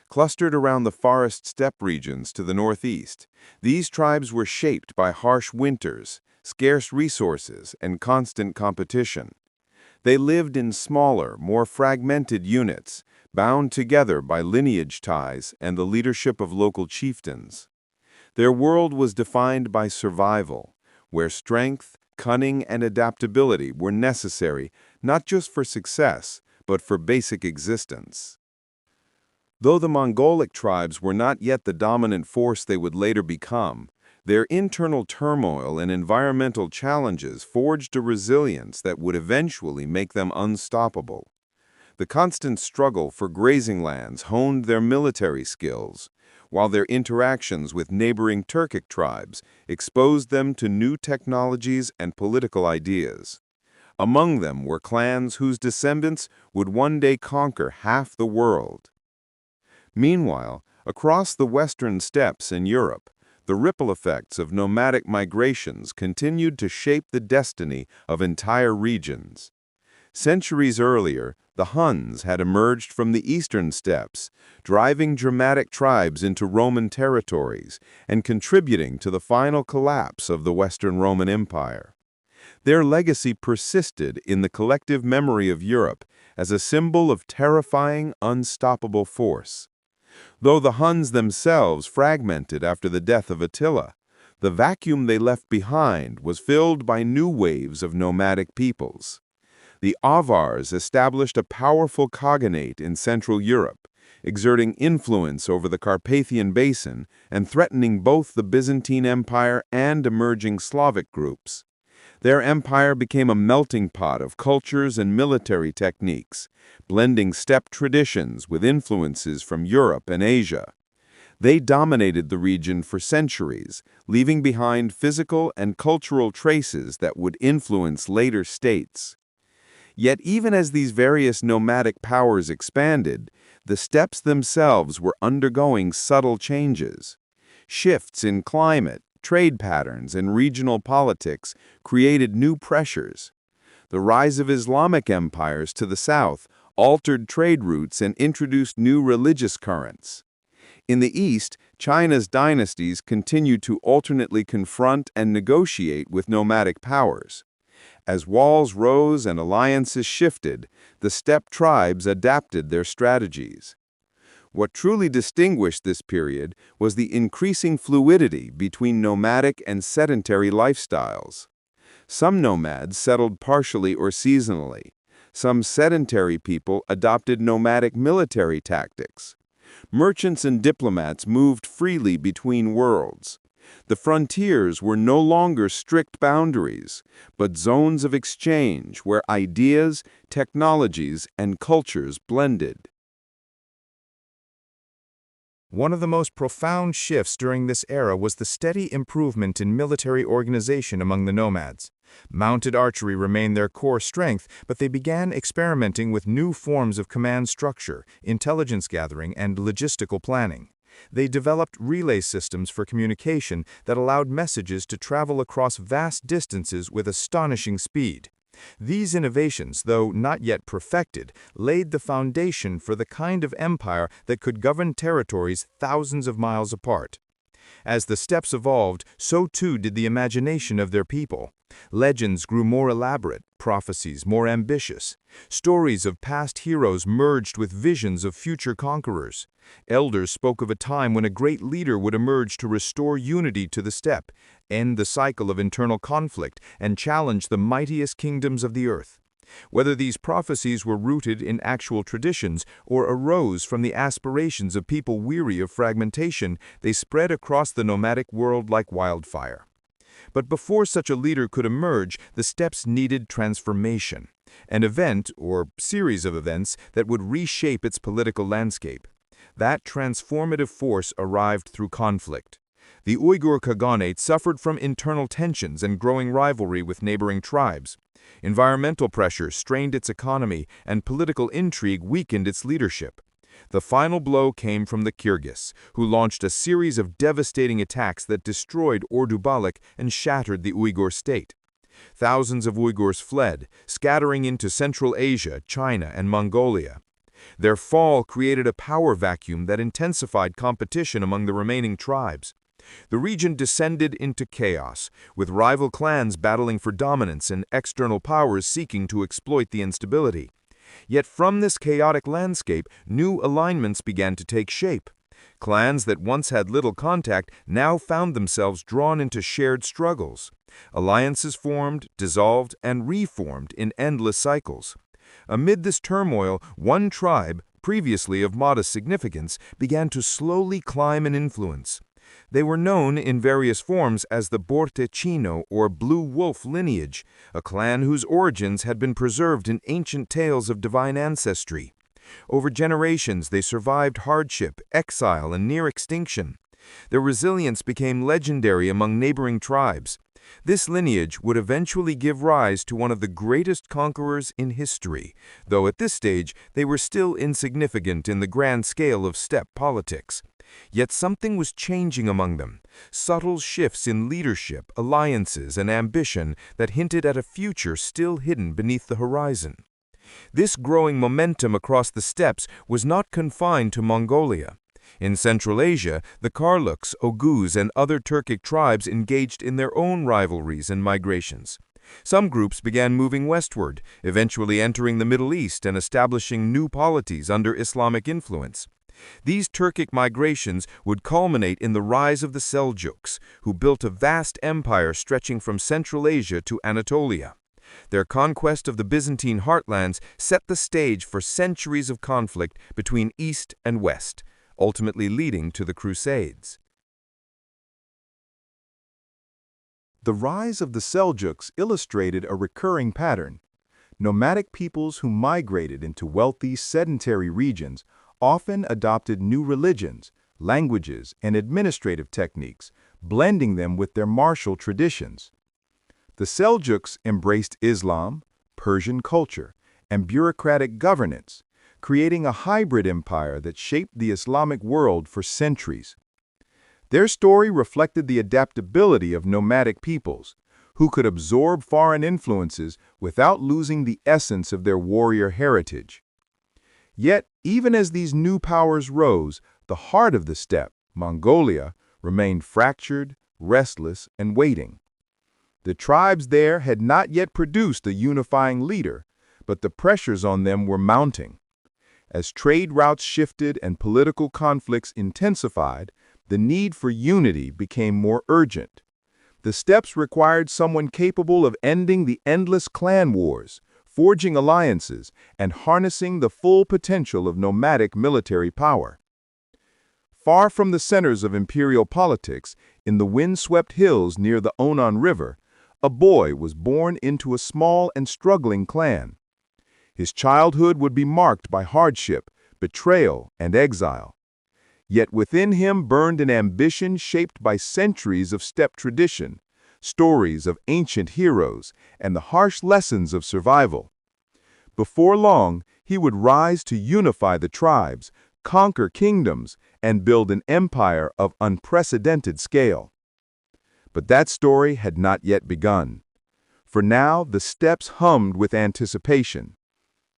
Clustered around the forest steppe regions to the northeast, these tribes were shaped by harsh winters, scarce resources, and constant competition. They lived in smaller, more fragmented units, bound together by lineage ties and the leadership of local chieftains. Their world was defined by survival, where strength, cunning, and adaptability were necessary not just for success, but for basic existence. Though the Mongolic tribes were not yet the dominant force they would later become, their internal turmoil and environmental challenges forged a resilience that would eventually make them unstoppable. The constant struggle for grazing lands honed their military skills, while their interactions with neighboring Turkic tribes exposed them to new technologies and political ideas. Among them were clans whose descendants would one day conquer half the world. Meanwhile, across the western steppes in Europe, the ripple effects of nomadic migrations continued to shape the destiny of entire regions. Centuries earlier, the Huns had emerged from the eastern steppes, driving Germanic tribes into Roman territories and contributing to the final collapse of the Western Roman Empire. Their legacy persisted in the collective memory of Europe as a symbol of terrifying, unstoppable force. Though the Huns themselves fragmented after the death of Attila, the vacuum they left behind was filled by new waves of nomadic peoples. The Avars established a powerful khaganate in Central Europe, exerting influence over the Carpathian Basin and threatening both the Byzantine Empire and emerging Slavic groups. Their empire became a melting pot of cultures and military techniques, blending steppe traditions with influences from Europe and Asia. They dominated the region for centuries, leaving behind physical and cultural traces that would influence later states. Yet even as these various nomadic powers expanded, the steppes themselves were undergoing subtle changes. Shifts in climate, trade patterns, and regional politics created new pressures. The rise of Islamic empires to the south altered trade routes and introduced new religious currents. In the east, China's dynasties continued to alternately confront and negotiate with nomadic powers. As walls rose and alliances shifted, the steppe tribes adapted their strategies. What truly distinguished this period was the increasing fluidity between nomadic and sedentary lifestyles. Some nomads settled partially or seasonally. Some sedentary people adopted nomadic military tactics. Merchants and diplomats moved freely between worlds. The frontiers were no longer strict boundaries, but zones of exchange where ideas, technologies, and cultures blended. One of the most profound shifts during this era was the steady improvement in military organization among the nomads. Mounted archery remained their core strength, but they began experimenting with new forms of command structure, intelligence gathering, and logistical planning. They developed relay systems for communication that allowed messages to travel across vast distances with astonishing speed. These innovations, though not yet perfected, laid the foundation for the kind of empire that could govern territories thousands of miles apart. As the steppes evolved, so too did the imagination of their people. Legends grew more elaborate, prophecies more ambitious. Stories of past heroes merged with visions of future conquerors. Elders spoke of a time when a great leader would emerge to restore unity to the steppe, end the cycle of internal conflict, and challenge the mightiest kingdoms of the earth. Whether these prophecies were rooted in actual traditions or arose from the aspirations of people weary of fragmentation, they spread across the nomadic world like wildfire. But before such a leader could emerge, the steppes needed transformation, an event or series of events that would reshape its political landscape. That transformative force arrived through conflict. The Uyghur Khaganate suffered from internal tensions and growing rivalry with neighboring tribes. Environmental pressure strained its economy, and political intrigue weakened its leadership. The final blow came from the Kyrgyz, who launched a series of devastating attacks that destroyed Ordubalik and shattered the Uyghur state. Thousands of Uyghurs fled, scattering into Central Asia, China, and Mongolia. Their fall created a power vacuum that intensified competition among the remaining tribes. The region descended into chaos, with rival clans battling for dominance and external powers seeking to exploit the instability. Yet from this chaotic landscape, new alignments began to take shape. Clans that once had little contact now found themselves drawn into shared struggles. Alliances formed, dissolved, and reformed in endless cycles. Amid this turmoil, one tribe, previously of modest significance, began to slowly climb in influence. They were known in various forms as the Bortechino or Blue Wolf lineage, a clan whose origins had been preserved in ancient tales of divine ancestry. Over generations, they survived hardship, exile, and near extinction. Their resilience became legendary among neighboring tribes. This lineage would eventually give rise to one of the greatest conquerors in history, though at this stage they were still insignificant in the grand scale of steppe politics. Yet something was changing among them, subtle shifts in leadership, alliances, and ambition that hinted at a future still hidden beneath the horizon. This growing momentum across the steppes was not confined to Mongolia. In Central Asia, the Karluks, Oghuz, and other Turkic tribes engaged in their own rivalries and migrations. Some groups began moving westward, eventually entering the Middle East and establishing new polities under Islamic influence. These Turkic migrations would culminate in the rise of the Seljuks, who built a vast empire stretching from Central Asia to Anatolia. Their conquest of the Byzantine heartlands set the stage for centuries of conflict between East and West, ultimately leading to the Crusades. The rise of the Seljuks illustrated a recurring pattern. Nomadic peoples who migrated into wealthy, sedentary regions often adopted new religions, languages, and administrative techniques, blending them with their martial traditions. The Seljuks embraced Islam, Persian culture, and bureaucratic governance, creating a hybrid empire that shaped the Islamic world for centuries. Their story reflected the adaptability of nomadic peoples, who could absorb foreign influences without losing the essence of their warrior heritage. Yet, even as these new powers rose, the heart of the steppe, Mongolia, remained fractured, restless, and waiting. The tribes there had not yet produced a unifying leader, but the pressures on them were mounting. As trade routes shifted and political conflicts intensified, the need for unity became more urgent. The steppes required someone capable of ending the endless clan wars, forging alliances, and harnessing the full potential of nomadic military power. Far from the centers of imperial politics, in the wind-swept hills near the Onon River, a boy was born into a small and struggling clan. His childhood would be marked by hardship, betrayal, and exile. Yet within him burned an ambition shaped by centuries of steppe tradition, stories of ancient heroes, and the harsh lessons of survival. Before long, he would rise to unify the tribes, conquer kingdoms, and build an empire of unprecedented scale. But that story had not yet begun. For now, the steppes hummed with anticipation.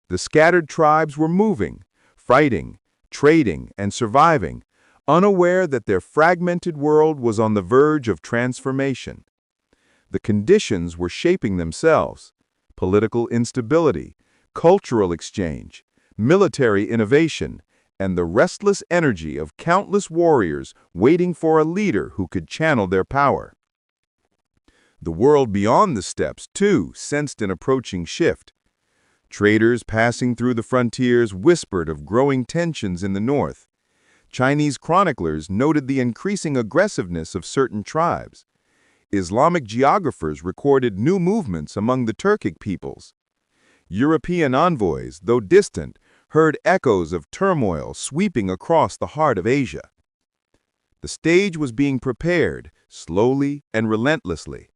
The scattered tribes were moving, fighting, trading, and surviving, unaware that their fragmented world was on the verge of transformation. The conditions were shaping themselves: political instability, cultural exchange, military innovation, and the restless energy of countless warriors waiting for a leader who could channel their power. The world beyond the steppes, too, sensed an approaching shift. Traders passing through the frontiers whispered of growing tensions in the north. Chinese chroniclers noted the increasing aggressiveness of certain tribes. Islamic geographers recorded new movements among the Turkic peoples. European envoys, though distant, heard echoes of turmoil sweeping across the heart of Asia. The stage was being prepared, slowly and relentlessly.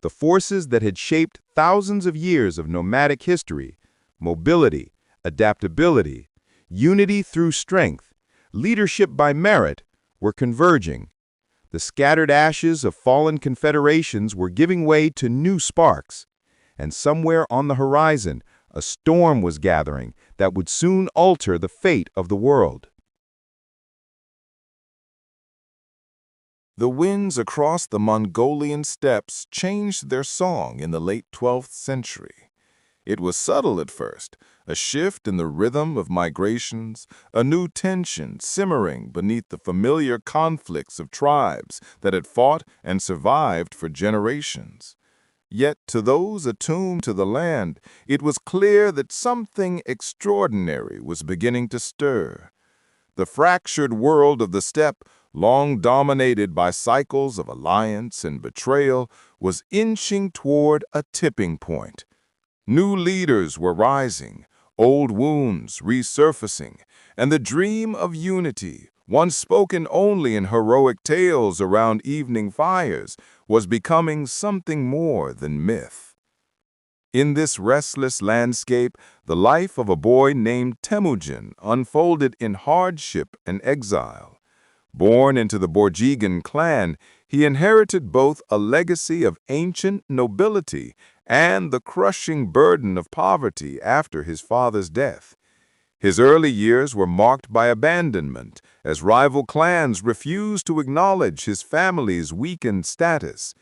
The forces that had shaped thousands of years of nomadic history, mobility, adaptability, unity through strength, leadership by merit, were converging. The scattered ashes of fallen confederations were giving way to new sparks, and somewhere on the horizon, a storm was gathering that would soon alter the fate of the world. The winds across the Mongolian steppes changed their song in the late 12th century. It was subtle at first, a shift in the rhythm of migrations, a new tension simmering beneath the familiar conflicts of tribes that had fought and survived for generations. Yet to those attuned to the land, it was clear that something extraordinary was beginning to stir. The fractured world of the steppe, long dominated by cycles of alliance and betrayal, was inching toward a tipping point. New leaders were rising, old wounds resurfacing, and the dream of unity, once spoken only in heroic tales around evening fires, was becoming something more than myth. In this restless landscape, the life of a boy named Temujin unfolded in hardship and exile. Born into the Borjigan clan, he inherited both a legacy of ancient nobility and the crushing burden of poverty after his father's death. His early years were marked by abandonment, as rival clans refused to acknowledge his family's weakened status.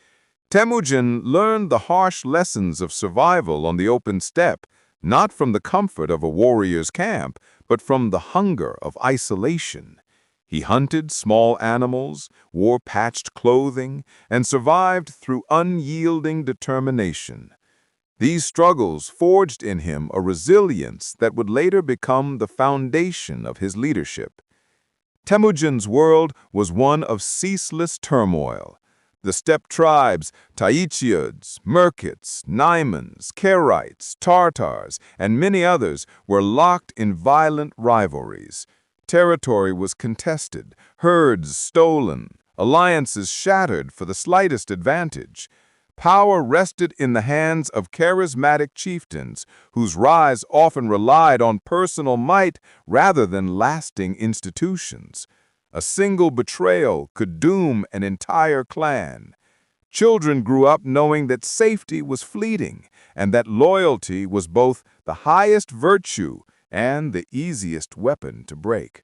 Temujin learned the harsh lessons of survival on the open steppe, not from the comfort of a warrior's camp, but from the hunger of isolation. He hunted small animals, wore patched clothing, and survived through unyielding determination. These struggles forged in him a resilience that would later become the foundation of his leadership. Temujin's world was one of ceaseless turmoil. The steppe tribes, Taichiuds, Merkits, Naimans, Karites, Tartars, and many others were locked in violent rivalries. Territory was contested, herds stolen, alliances shattered for the slightest advantage. Power rested in the hands of charismatic chieftains, whose rise often relied on personal might rather than lasting institutions. A single betrayal could doom an entire clan. Children grew up knowing that safety was fleeting and that loyalty was both the highest virtue and the easiest weapon to break.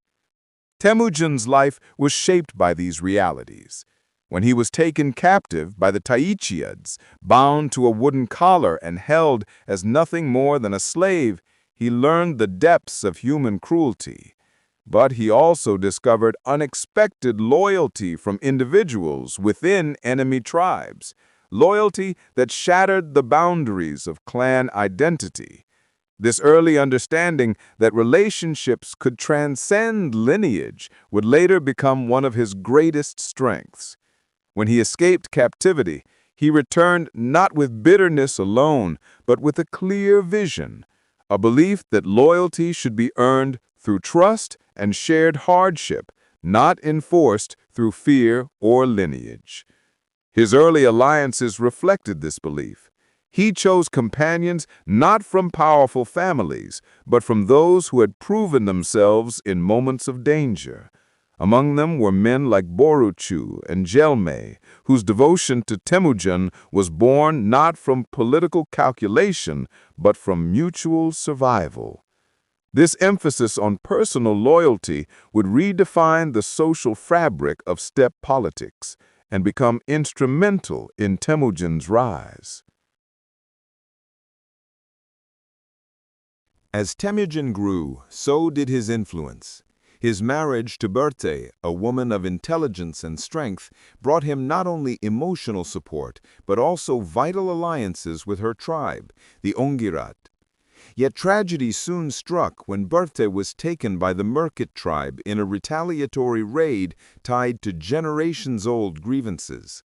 Temujin's life was shaped by these realities. When he was taken captive by the Taichiuds, bound to a wooden collar and held as nothing more than a slave, he learned the depths of human cruelty. But he also discovered unexpected loyalty from individuals within enemy tribes, loyalty that shattered the boundaries of clan identity. This early understanding that relationships could transcend lineage would later become one of his greatest strengths. When he escaped captivity, he returned not with bitterness alone, but with a clear vision, a belief that loyalty should be earned through trust and shared hardship, not enforced through fear or lineage. His early alliances reflected this belief. He chose companions not from powerful families, but from those who had proven themselves in moments of danger. Among them were men like Boruchu and Jelme, whose devotion to Temujin was born not from political calculation, but from mutual survival. This emphasis on personal loyalty would redefine the social fabric of steppe politics and become instrumental in Temujin's rise. As Temujin grew, so did his influence. His marriage to Berte, a woman of intelligence and strength, brought him not only emotional support, but also vital alliances with her tribe, the Ongirat. Yet tragedy soon struck when Berte was taken by the Merkit tribe in a retaliatory raid tied to generations-old grievances.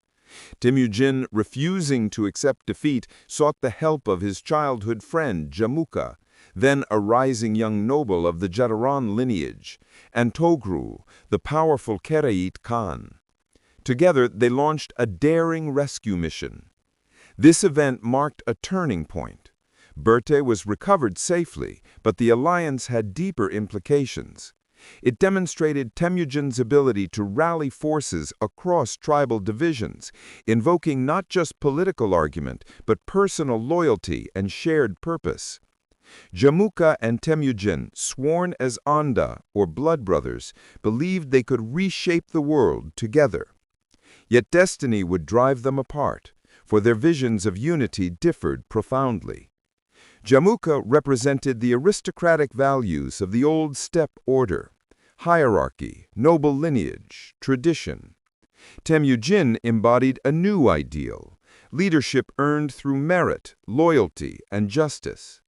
Temujin, refusing to accept defeat, sought the help of his childhood friend Jamuka, then a rising young noble of the Jataran lineage, and Togrul, the powerful Kereit Khan. Together, they launched a daring rescue mission. This event marked a turning point. Berte was recovered safely, but the alliance had deeper implications. It demonstrated Temujin's ability to rally forces across tribal divisions, invoking not just political argument, but personal loyalty and shared purpose. Jamuka and Temujin, sworn as Anda, or blood brothers, believed they could reshape the world together. Yet destiny would drive them apart, for their visions of unity differed profoundly. Jamuka represented the aristocratic values of the old steppe order: hierarchy, noble lineage, tradition. Temujin embodied a new ideal: leadership earned through merit, loyalty, and justice.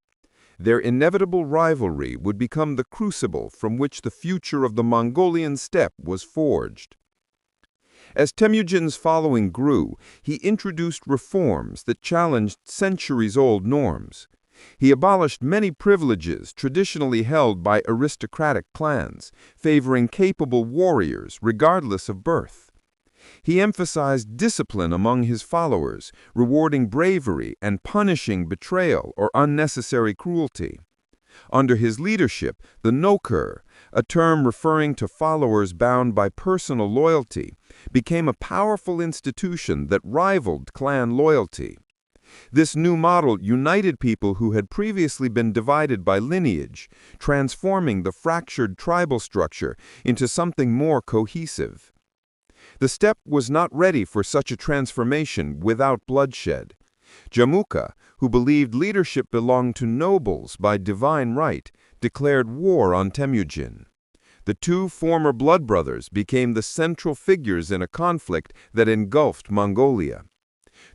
Their inevitable rivalry would become the crucible from which the future of the Mongolian steppe was forged. As Temujin's following grew, he introduced reforms that challenged centuries-old norms. He abolished many privileges traditionally held by aristocratic clans, favoring capable warriors regardless of birth. He emphasized discipline among his followers, rewarding bravery and punishing betrayal or unnecessary cruelty. Under his leadership, the Nokur, a term referring to followers bound by personal loyalty, became a powerful institution that rivaled clan loyalty. This new model united people who had previously been divided by lineage, transforming the fractured tribal structure into something more cohesive. The steppe was not ready for such a transformation without bloodshed. Jamuka, who believed leadership belonged to nobles by divine right, declared war on Temujin. The two former blood brothers became the central figures in a conflict that engulfed Mongolia.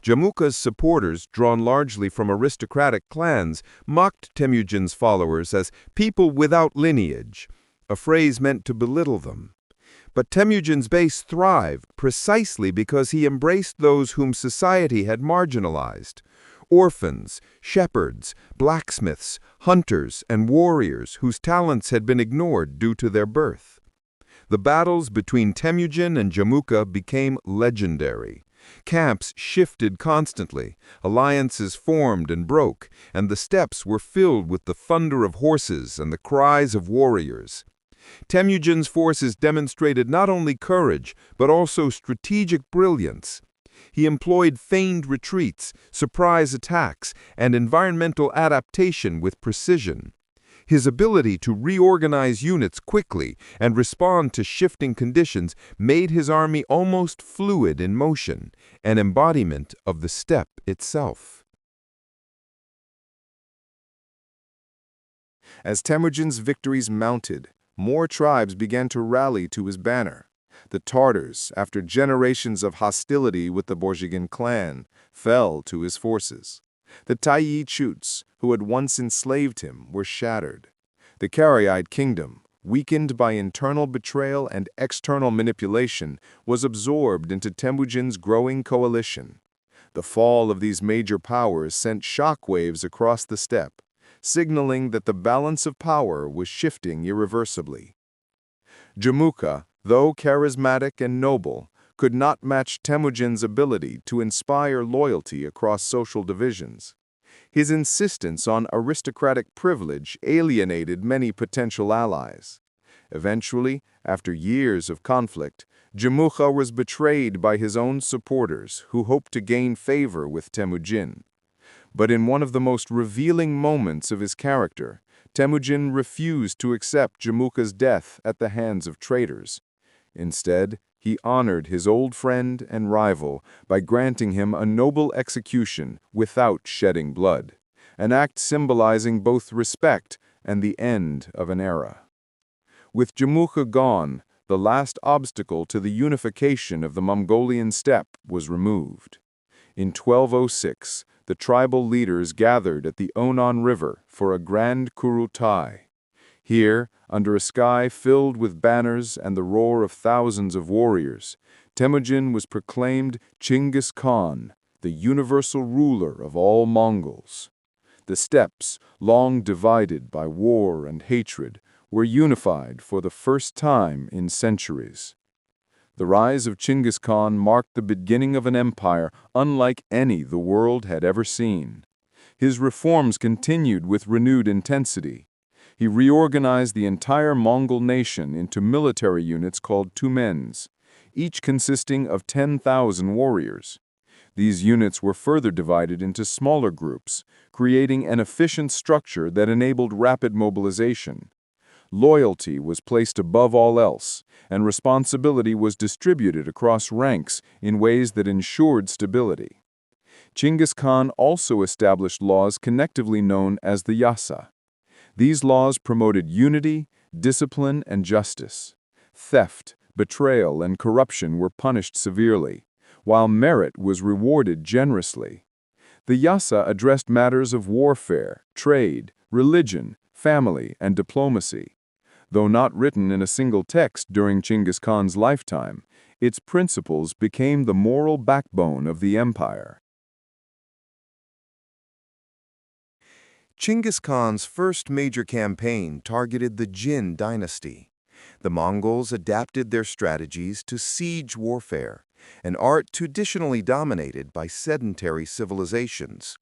Jamuka's supporters, drawn largely from aristocratic clans, mocked Temujin's followers as people without lineage, a phrase meant to belittle them. But Temujin's base thrived precisely because he embraced those whom society had marginalized: orphans, shepherds, blacksmiths, hunters, and warriors whose talents had been ignored due to their birth. The battles between Temujin and Jamuka became legendary. Camps shifted constantly, alliances formed and broke, and the steppes were filled with the thunder of horses and the cries of warriors. Temujin's forces demonstrated not only courage, but also strategic brilliance. He employed feigned retreats, surprise attacks, and environmental adaptation with precision. His ability to reorganize units quickly and respond to shifting conditions made his army almost fluid in motion, an embodiment of the steppe itself. As Temujin's victories mounted, more tribes began to rally to his banner. The Tartars, after generations of hostility with the Borjigin clan, fell to his forces. The Taiyi Chuts, who had once enslaved him, were shattered. The Karaite kingdom, weakened by internal betrayal and external manipulation, was absorbed into Temujin's growing coalition. The fall of these major powers sent shockwaves across the steppe, signaling that the balance of power was shifting irreversibly. Jamuka, though charismatic and noble, could not match Temujin's ability to inspire loyalty across social divisions. His insistence on aristocratic privilege alienated many potential allies. Eventually, after years of conflict, Jamuka was betrayed by his own supporters who hoped to gain favor with Temujin. But in one of the most revealing moments of his character, Temujin refused to accept Jamuka's death at the hands of traitors. Instead, he honored his old friend and rival by granting him a noble execution without shedding blood, an act symbolizing both respect and the end of an era. With Jamuka gone, the last obstacle to the unification of the Mongolian steppe was removed. In 1206, the tribal leaders gathered at the Onon River for a grand Kurutai. Here, under a sky filled with banners and the roar of thousands of warriors, Temujin was proclaimed Chinggis Khan, the universal ruler of all Mongols. The steppes, long divided by war and hatred, were unified for the first time in centuries. The rise of Chinggis Khan marked the beginning of an empire unlike any the world had ever seen. His reforms continued with renewed intensity. He reorganized the entire Mongol nation into military units called tumens, each consisting of 10,000 warriors. These units were further divided into smaller groups, creating an efficient structure that enabled rapid mobilization. Loyalty was placed above all else, and responsibility was distributed across ranks in ways that ensured stability. Chinggis Khan also established laws connectively known as the Yasa. These laws promoted unity, discipline, and justice. Theft, betrayal, and corruption were punished severely, while merit was rewarded generously. The Yasa addressed matters of warfare, trade, religion, family, and diplomacy. Though not written in a single text during Chinggis Khan's lifetime, its principles became the moral backbone of the empire. Chinggis Khan's first major campaign targeted the Jin dynasty. The Mongols adapted their strategies to siege warfare, an art traditionally dominated by sedentary civilizations.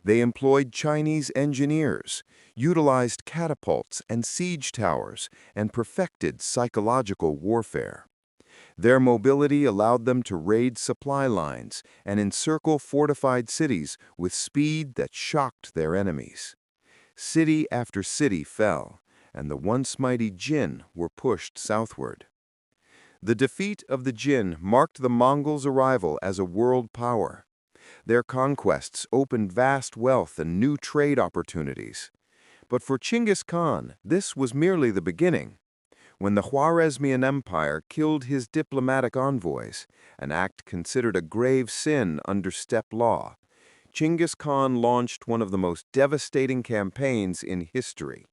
They employed Chinese engineers, utilized catapults and siege towers, and perfected psychological warfare. Their mobility allowed them to raid supply lines and encircle fortified cities with speed that shocked their enemies. City after city fell, and the once mighty Jin were pushed southward. The defeat of the Jin marked the Mongols' arrival as a world power. Their conquests opened vast wealth and new trade opportunities. But for Chinggis Khan, this was merely the beginning. when the Khwarezmian Empire killed his diplomatic envoys, an act considered a grave sin under steppe law, Chinggis Khan launched one of the most devastating campaigns in history.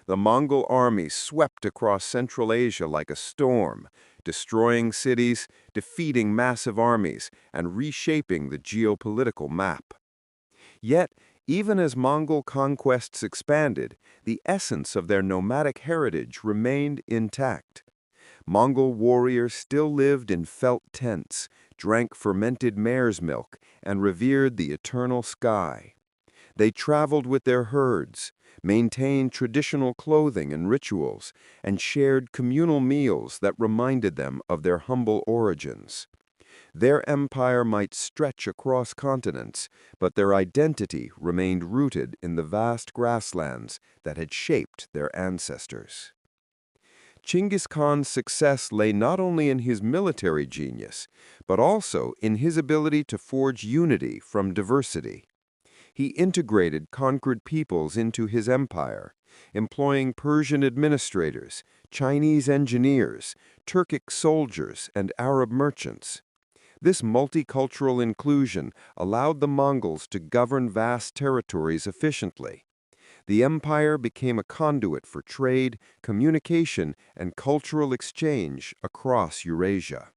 The Mongol army swept across Central Asia like a storm, destroying cities, defeating massive armies, and reshaping the geopolitical map. Yet, even as Mongol conquests expanded, the essence of their nomadic heritage remained intact. Mongol warriors still lived in felt tents, drank fermented mare's milk, and revered the eternal sky. They traveled with their herds, maintained traditional clothing and rituals, and shared communal meals that reminded them of their humble origins. Their empire might stretch across continents, but their identity remained rooted in the vast grasslands that had shaped their ancestors. Chinggis Khan's success lay not only in his military genius, but also in his ability to forge unity from diversity. He integrated conquered peoples into his empire, employing Persian administrators, Chinese engineers, Turkic soldiers, and Arab merchants. This multicultural inclusion allowed the Mongols to govern vast territories efficiently. The empire became a conduit for trade, communication, and cultural exchange across Eurasia.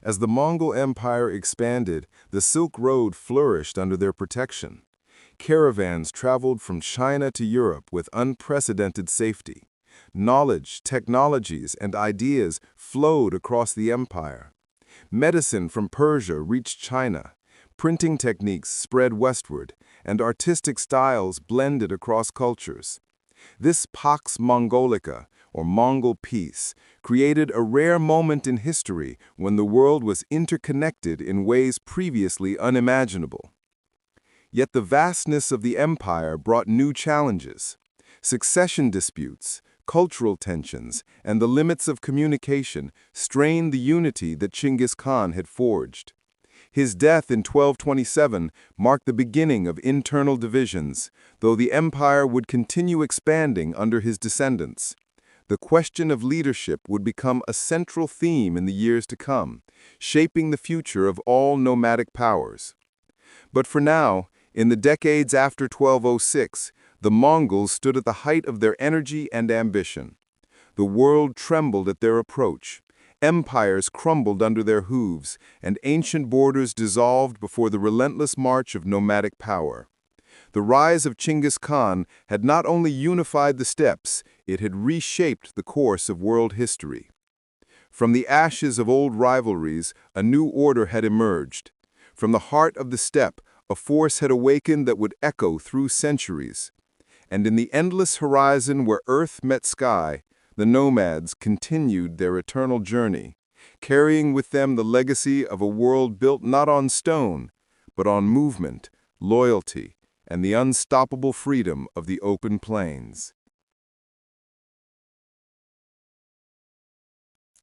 As the Mongol Empire expanded, the Silk Road flourished under their protection. Caravans traveled from China to Europe with unprecedented safety. Knowledge, technologies, and ideas flowed across the empire. Medicine from Persia reached China. Printing techniques spread westward, and artistic styles blended across cultures. This Pax Mongolica, or Mongol peace, created a rare moment in history when the world was interconnected in ways previously unimaginable. Yet the vastness of the empire brought new challenges. Succession disputes, cultural tensions, and the limits of communication strained the unity that Chinggis Khan had forged. His death in 1227 marked the beginning of internal divisions, though the empire would continue expanding under his descendants. The question of leadership would become a central theme in the years to come, shaping the future of all nomadic powers. But for now, in the decades after 1206, the Mongols stood at the height of their energy and ambition. The world trembled at their approach. Empires crumbled under their hooves, and ancient borders dissolved before the relentless march of nomadic power. The rise of Chinggis Khan had not only unified the steppes, it had reshaped the course of world history. From the ashes of old rivalries, a new order had emerged. From the heart of the steppe, a force had awakened that would echo through centuries. And in the endless horizon where earth met sky, the nomads continued their eternal journey, carrying with them the legacy of a world built not on stone, but on movement, loyalty, and the unstoppable freedom of the open plains.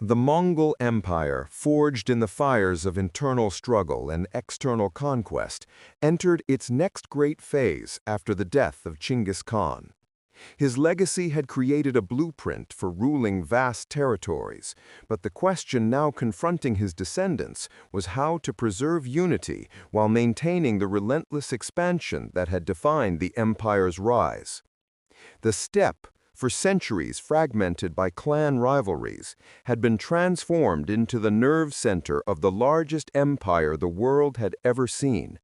The Mongol Empire, forged in the fires of internal struggle and external conquest, entered its next great phase after the death of Chinggis Khan. His legacy had created a blueprint for ruling vast territories, but the question now confronting his descendants was how to preserve unity while maintaining the relentless expansion that had defined the empire's rise. The steppe, for centuries fragmented by clan rivalries, had been transformed into the nerve center of the largest empire the world had ever seen.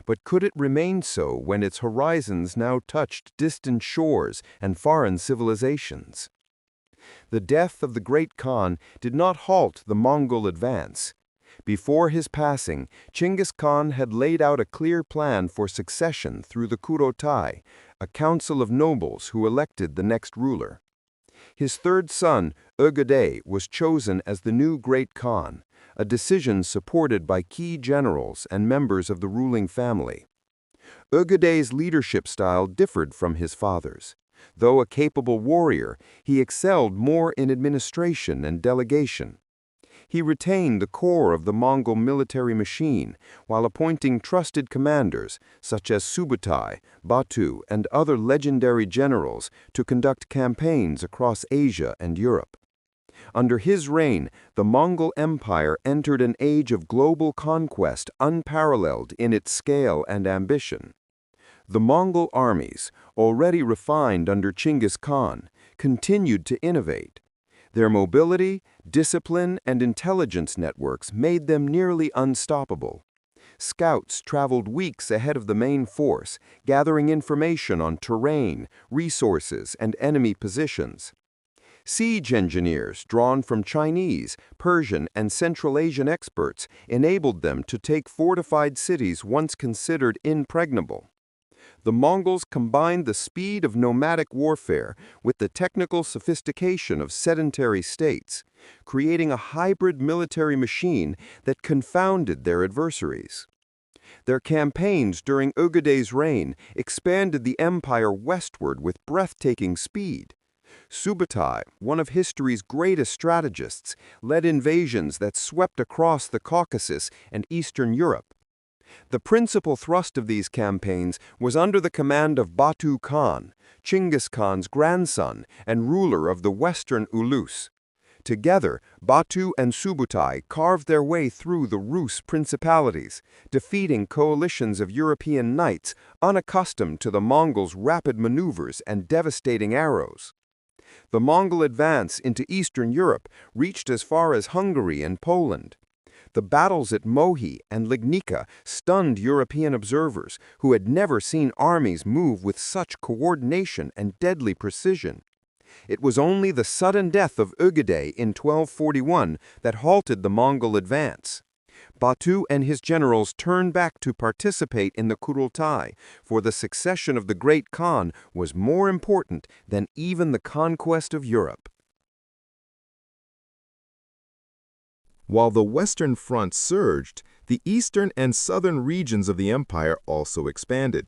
But could it remain so when its horizons now touched distant shores and foreign civilizations? The death of the great Khan did not halt the Mongol advance. Before his passing, Chinggis Khan had laid out a clear plan for succession through the Kurotai, a council of nobles who elected the next ruler. His third son, Ögedei, was chosen as the new great Khan, a decision supported by key generals and members of the ruling family. Ögedei's leadership style differed from his father's. Though a capable warrior, he excelled more in administration and delegation. He retained the core of the Mongol military machine while appointing trusted commanders such as Subutai, Batu, and other legendary generals to conduct campaigns across Asia and Europe. Under his reign, the Mongol Empire entered an age of global conquest unparalleled in its scale and ambition. The Mongol armies, already refined under Chinggis Khan, continued to innovate. Their mobility, discipline, and intelligence networks made them nearly unstoppable. Scouts traveled weeks ahead of the main force, gathering information on terrain, resources, and enemy positions. Siege engineers, drawn from Chinese, Persian, and Central Asian experts, enabled them to take fortified cities once considered impregnable. The Mongols combined the speed of nomadic warfare with the technical sophistication of sedentary states, creating a hybrid military machine that confounded their adversaries. Their campaigns during Ögedei's reign expanded the empire westward with breathtaking speed. Subutai, one of history's greatest strategists, led invasions that swept across the Caucasus and Eastern Europe. The principal thrust of these campaigns was under the command of Batu Khan, Chinggis Khan's grandson and ruler of the western Ulus. Together, Batu and Subutai carved their way through the Rus principalities, defeating coalitions of European knights unaccustomed to the Mongols' rapid maneuvers and devastating arrows. The Mongol advance into Eastern Europe reached as far as Hungary and Poland. The battles at Mohi and Lignica stunned European observers who had never seen armies move with such coordination and deadly precision. It was only the sudden death of Ögedei in 1241 that halted the Mongol advance. Batu and his generals turned back to participate in the Kurultai, for the succession of the Great Khan was more important than even the conquest of Europe. While the Western Front surged, the eastern and southern regions of the empire also expanded.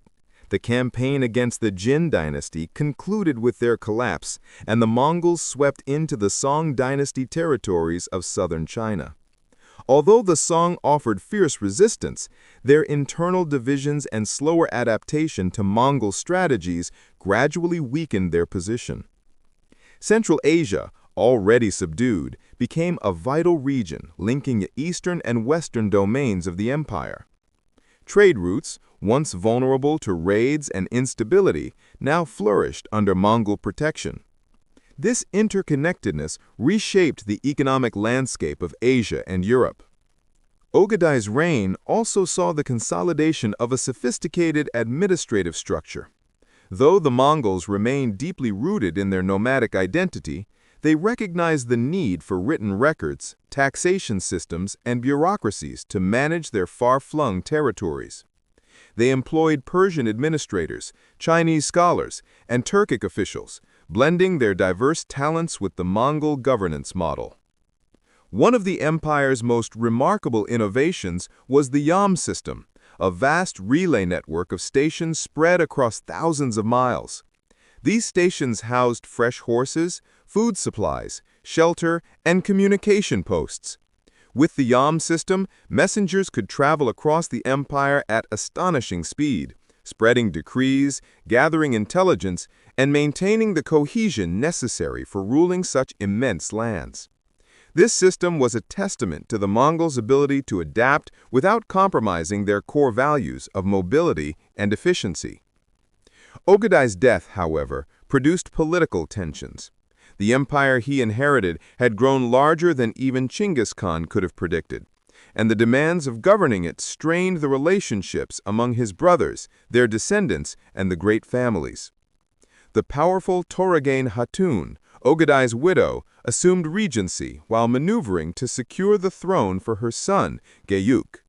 The campaign against the Jin dynasty concluded with their collapse, and the Mongols swept into the Song dynasty territories of southern China. Although the Song offered fierce resistance, their internal divisions and slower adaptation to Mongol strategies gradually weakened their position. Central Asia, already subdued, became a vital region linking the eastern and western domains of the empire. Trade routes, once vulnerable to raids and instability, now flourished under Mongol protection. This interconnectedness reshaped the economic landscape of Asia and Europe. Ögedei's reign also saw the consolidation of a sophisticated administrative structure. Though the Mongols remained deeply rooted in their nomadic identity, they recognized the need for written records, taxation systems, and bureaucracies to manage their far-flung territories. They employed Persian administrators, Chinese scholars, and Turkic officials, blending their diverse talents with the Mongol governance model. One of the empire's most remarkable innovations was the Yam system, a vast relay network of stations spread across thousands of miles. These stations housed fresh horses, food supplies, shelter, and communication posts. With the Yam system, messengers could travel across the empire at astonishing speed, spreading decrees, gathering intelligence, and maintaining the cohesion necessary for ruling such immense lands. This system was a testament to the Mongols' ability to adapt without compromising their core values of mobility and efficiency. Ögedei's death, however, produced political tensions. The empire he inherited had grown larger than even Chinggis Khan could have predicted, and the demands of governing it strained the relationships among his brothers, their descendants, and the great families. The powerful Toragane Hatun, Ögedei's widow, assumed regency while maneuvering to secure the throne for her son, Geyuk.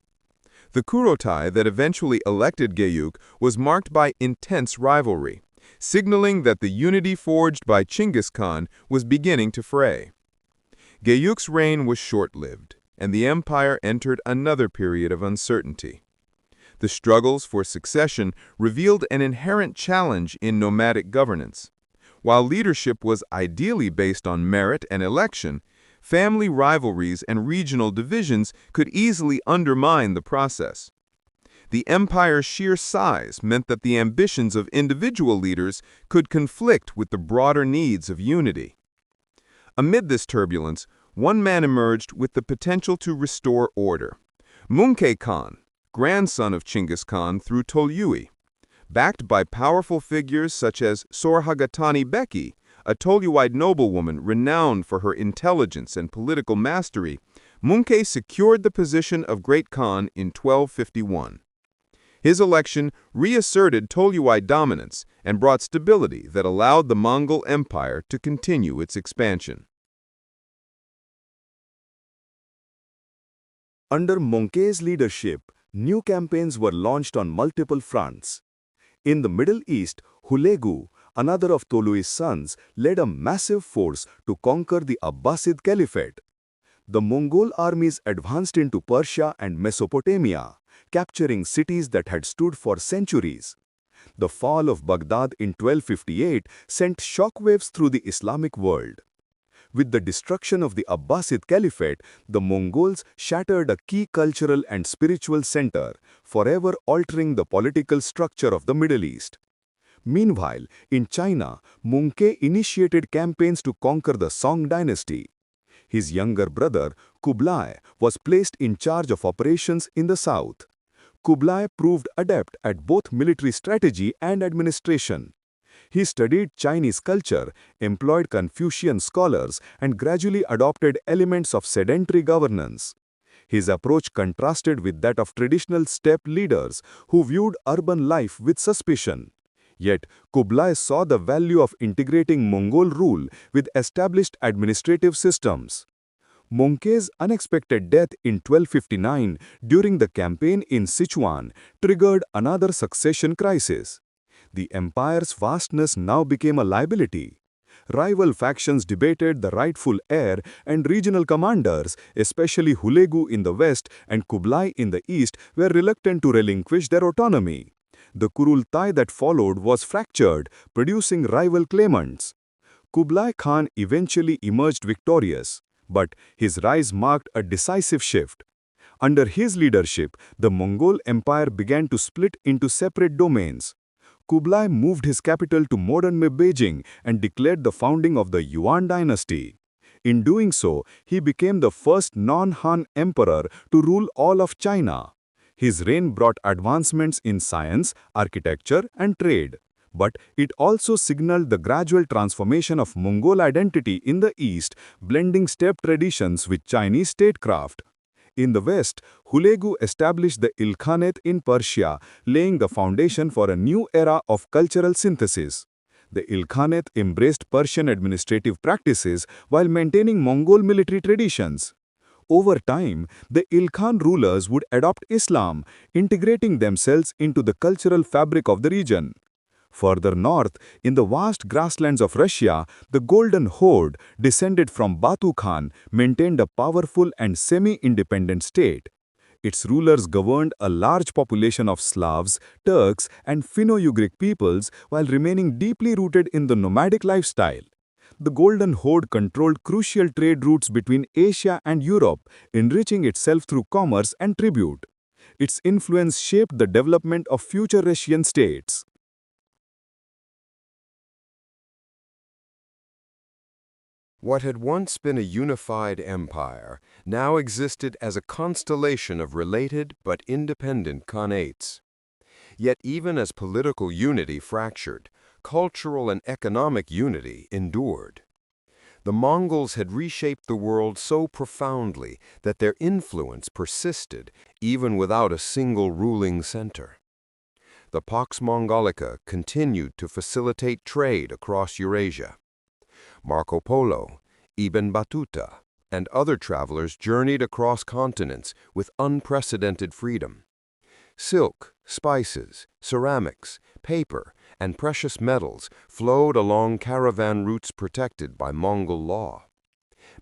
The Kurultai that eventually elected Geyuk was marked by intense rivalry, signaling that the unity forged by Chinggis Khan was beginning to fray. Geyuk's reign was short-lived, and the empire entered another period of uncertainty. The struggles for succession revealed an inherent challenge in nomadic governance. While leadership was ideally based on merit and election, Family rivalries and regional divisions could easily undermine the process. The empire's sheer size meant that the ambitions of individual leaders could conflict with the broader needs of unity. Amid this turbulence, one man emerged with the potential to restore order. Munkei Khan, grandson of Chinggis Khan through Tolui. Backed by powerful figures such as Sorhagatani Beki, a Toluide noblewoman renowned for her intelligence and political mastery, Munkei secured the position of Great Khan in 1251. His election reasserted Toluide dominance and brought stability that allowed the Mongol Empire to continue its expansion. Under Munkei's leadership, new campaigns were launched on multiple fronts. In the Middle East, Hulegu, another of Tolui's sons, led a massive force to conquer the Abbasid Caliphate. The Mongol armies advanced into Persia and Mesopotamia, capturing cities that had stood for centuries. The fall of Baghdad in 1258 sent shockwaves through the Islamic world. With the destruction of the Abbasid Caliphate, the Mongols shattered a key cultural and spiritual center, forever altering the political structure of the Middle East. Meanwhile, in China, Munkei initiated campaigns to conquer the Song dynasty. His younger brother, Kublai, was placed in charge of operations in the south. Kublai proved adept at both military strategy and administration. He studied Chinese culture, employed Confucian scholars, and gradually adopted elements of sedentary governance. His approach contrasted with that of traditional steppe leaders who viewed urban life with suspicion. Yet, Kublai saw the value of integrating Mongol rule with established administrative systems. Munkei's unexpected death in 1259 during the campaign in Sichuan triggered another succession crisis. The empire's vastness now became a liability. Rival factions debated the rightful heir, and regional commanders, especially Hulegu in the west and Kublai in the east, were reluctant to relinquish their autonomy. The Kurultai that followed was fractured, producing rival claimants. Kublai Khan eventually emerged victorious, but his rise marked a decisive shift. Under his leadership, the Mongol Empire began to split into separate domains. Kublai moved his capital to modern Beijing and declared the founding of the Yuan dynasty. In doing so, he became the first non-Han emperor to rule all of China. His reign brought advancements in science, architecture, and trade. But it also signaled the gradual transformation of Mongol identity in the east, blending steppe traditions with Chinese statecraft. In the west, Hulegu established the Ilkhanate in Persia, laying the foundation for a new era of cultural synthesis. The Ilkhanate embraced Persian administrative practices while maintaining Mongol military traditions. Over time, the Ilkhan rulers would adopt Islam, integrating themselves into the cultural fabric of the region. Further north, in the vast grasslands of Russia, the Golden Horde, descended from Batu Khan, maintained a powerful and semi-independent state. Its rulers governed a large population of Slavs, Turks, and Finno-Ugric peoples while remaining deeply rooted in the nomadic lifestyle. The Golden Horde controlled crucial trade routes between Asia and Europe, enriching itself through commerce and tribute. Its influence shaped the development of future Russian states. What had once been a unified empire now existed as a constellation of related but independent khanates. Yet even as political unity fractured, cultural and economic unity endured. The Mongols had reshaped the world so profoundly that their influence persisted even without a single ruling center. The Pax Mongolica continued to facilitate trade across Eurasia. Marco Polo, Ibn Battuta, and other travelers journeyed across continents with unprecedented freedom. Silk, spices, ceramics, paper, and precious metals flowed along caravan routes protected by Mongol law.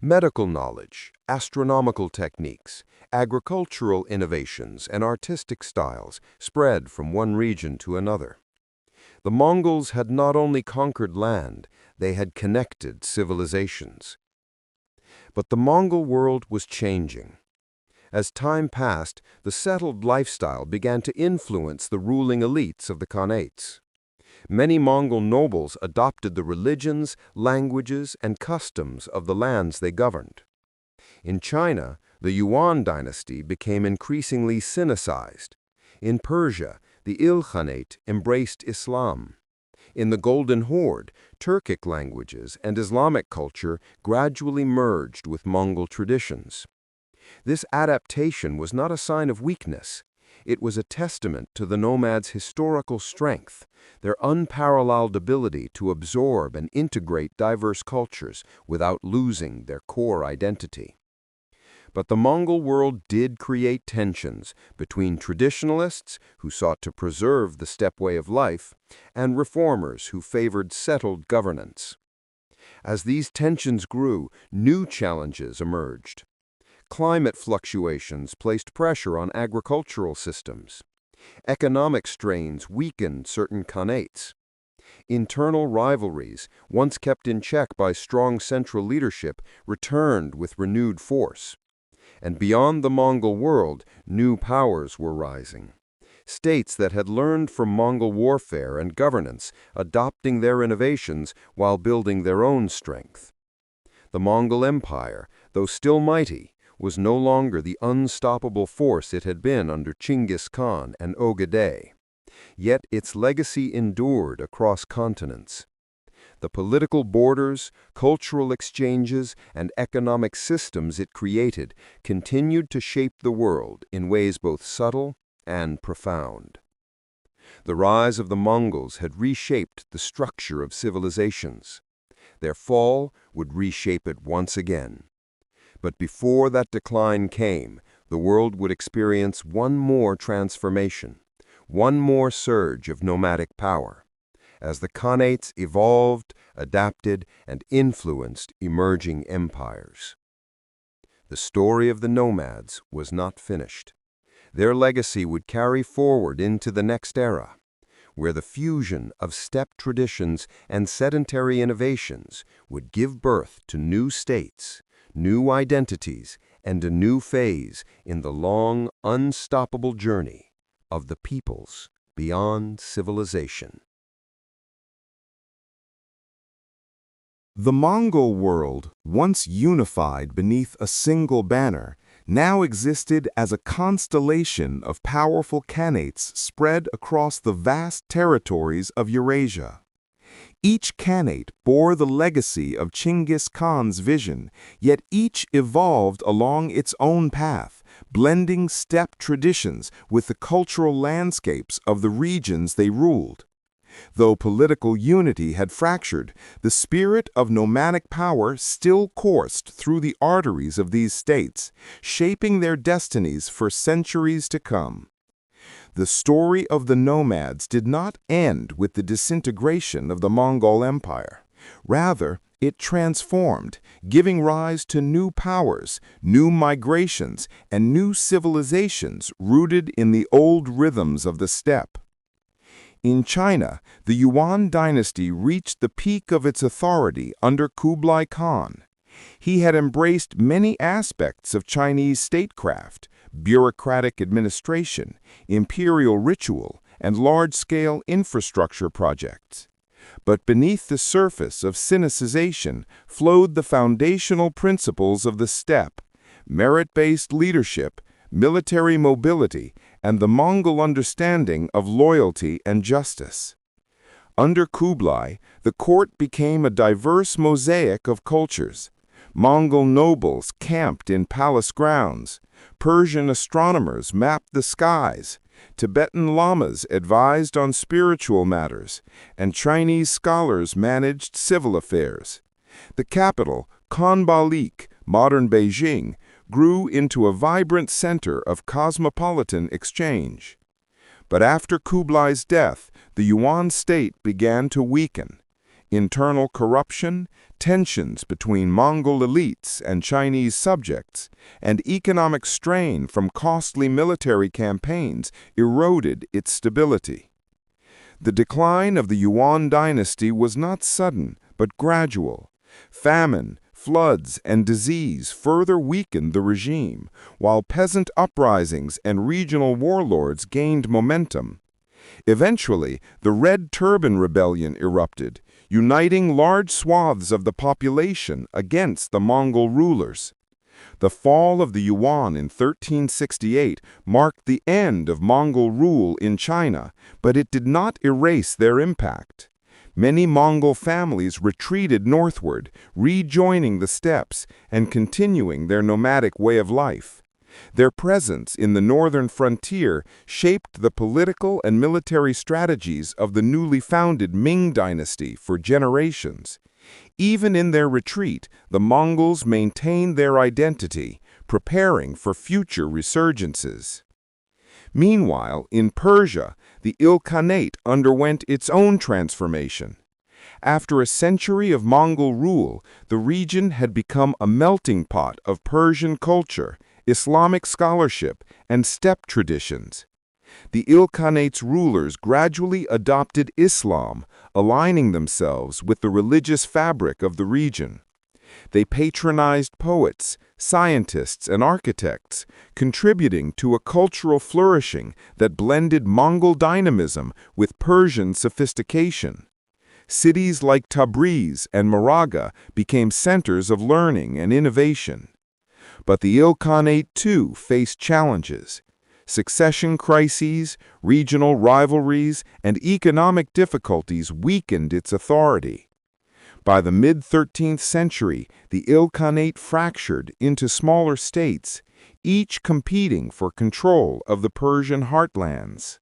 Medical knowledge, astronomical techniques, agricultural innovations, and artistic styles spread from one region to another. The Mongols had not only conquered land, they had connected civilizations. But the Mongol world was changing. As time passed, the settled lifestyle began to influence the ruling elites of the Khanates. Many Mongol nobles adopted the religions, languages, and customs of the lands they governed. In China, the Yuan dynasty became increasingly Sinicized. In Persia, the Ilkhanate embraced Islam. In the Golden Horde, Turkic languages and Islamic culture gradually merged with Mongol traditions. This adaptation was not a sign of weakness. It was a testament to the nomads' historical strength, their unparalleled ability to absorb and integrate diverse cultures without losing their core identity. But the Mongol world did create tensions between traditionalists who sought to preserve the steppe way of life and reformers who favored settled governance. As these tensions grew, new challenges emerged. Climate fluctuations placed pressure on agricultural systems. Economic strains weakened certain khanates. Internal rivalries, once kept in check by strong central leadership, returned with renewed force. And beyond the Mongol world, new powers were rising. States that had learned from Mongol warfare and governance, adopting their innovations while building their own strength. The Mongol Empire, though still mighty, was no longer the unstoppable force it had been under Chinggis Khan and Ogedei. Yet its legacy endured across continents. The political borders, cultural exchanges, and economic systems it created continued to shape the world in ways both subtle and profound. The rise of the Mongols had reshaped the structure of civilizations. Their fall would reshape it once again. But before that decline came, the world would experience one more transformation, one more surge of nomadic power, as the Khanates evolved, adapted, and influenced emerging empires. The story of the nomads was not finished. Their legacy would carry forward into the next era, where the fusion of steppe traditions and sedentary innovations would give birth to new states, new identities, and a new phase in the long, unstoppable journey of the peoples beyond civilization. The Mongol world, once unified beneath a single banner, now existed as a constellation of powerful khanates spread across the vast territories of Eurasia. Each khanate bore the legacy of Chinggis Khan's vision, yet each evolved along its own path, blending steppe traditions with the cultural landscapes of the regions they ruled. Though political unity had fractured, the spirit of nomadic power still coursed through the arteries of these states, shaping their destinies for centuries to come. The story of the nomads did not end with the disintegration of the Mongol Empire. Rather, it transformed, giving rise to new powers, new migrations, and new civilizations rooted in the old rhythms of the steppe. In China, the Yuan dynasty reached the peak of its authority under Kublai Khan. He had embraced many aspects of Chinese statecraft, bureaucratic administration, imperial ritual, and large-scale infrastructure projects. But beneath the surface of Sinicization flowed the foundational principles of the steppe: merit-based leadership, military mobility, and the Mongol understanding of loyalty and justice. Under Kublai, the court became a diverse mosaic of cultures. Mongol nobles camped in palace grounds. Persian astronomers mapped the skies. Tibetan lamas advised on spiritual matters, and Chinese scholars managed civil affairs. The capital, Khanbalik, modern Beijing, grew into a vibrant center of cosmopolitan exchange. But after Kublai's death, the Yuan state began to weaken. Internal corruption, tensions between Mongol elites and Chinese subjects, and economic strain from costly military campaigns eroded its stability. The decline of the Yuan dynasty was not sudden, but gradual. Famine, floods, and disease further weakened the regime, while peasant uprisings and regional warlords gained momentum. Eventually, the Red Turban Rebellion erupted, uniting large swaths of the population against the Mongol rulers. The fall of the Yuan in 1368 marked the end of Mongol rule in China, but it did not erase their impact. Many Mongol families retreated northward, rejoining the steppes and continuing their nomadic way of life. Their presence in the northern frontier shaped the political and military strategies of the newly founded Ming dynasty for generations. Even in their retreat, the Mongols maintained their identity, preparing for future resurgences. Meanwhile, in Persia, the Ilkhanate underwent its own transformation. After a century of Mongol rule, the region had become a melting pot of Persian culture, Islamic scholarship, and steppe traditions. The Ilkhanate's rulers gradually adopted Islam, aligning themselves with the religious fabric of the region. They patronized poets, scientists, and architects, contributing to a cultural flourishing that blended Mongol dynamism with Persian sophistication. Cities like Tabriz and Moraga became centers of learning and innovation. But the Ilkhanate, too, faced challenges. Succession crises, regional rivalries, and economic difficulties weakened its authority. By the mid-13th century, the Ilkhanate fractured into smaller states, each competing for control of the Persian heartlands.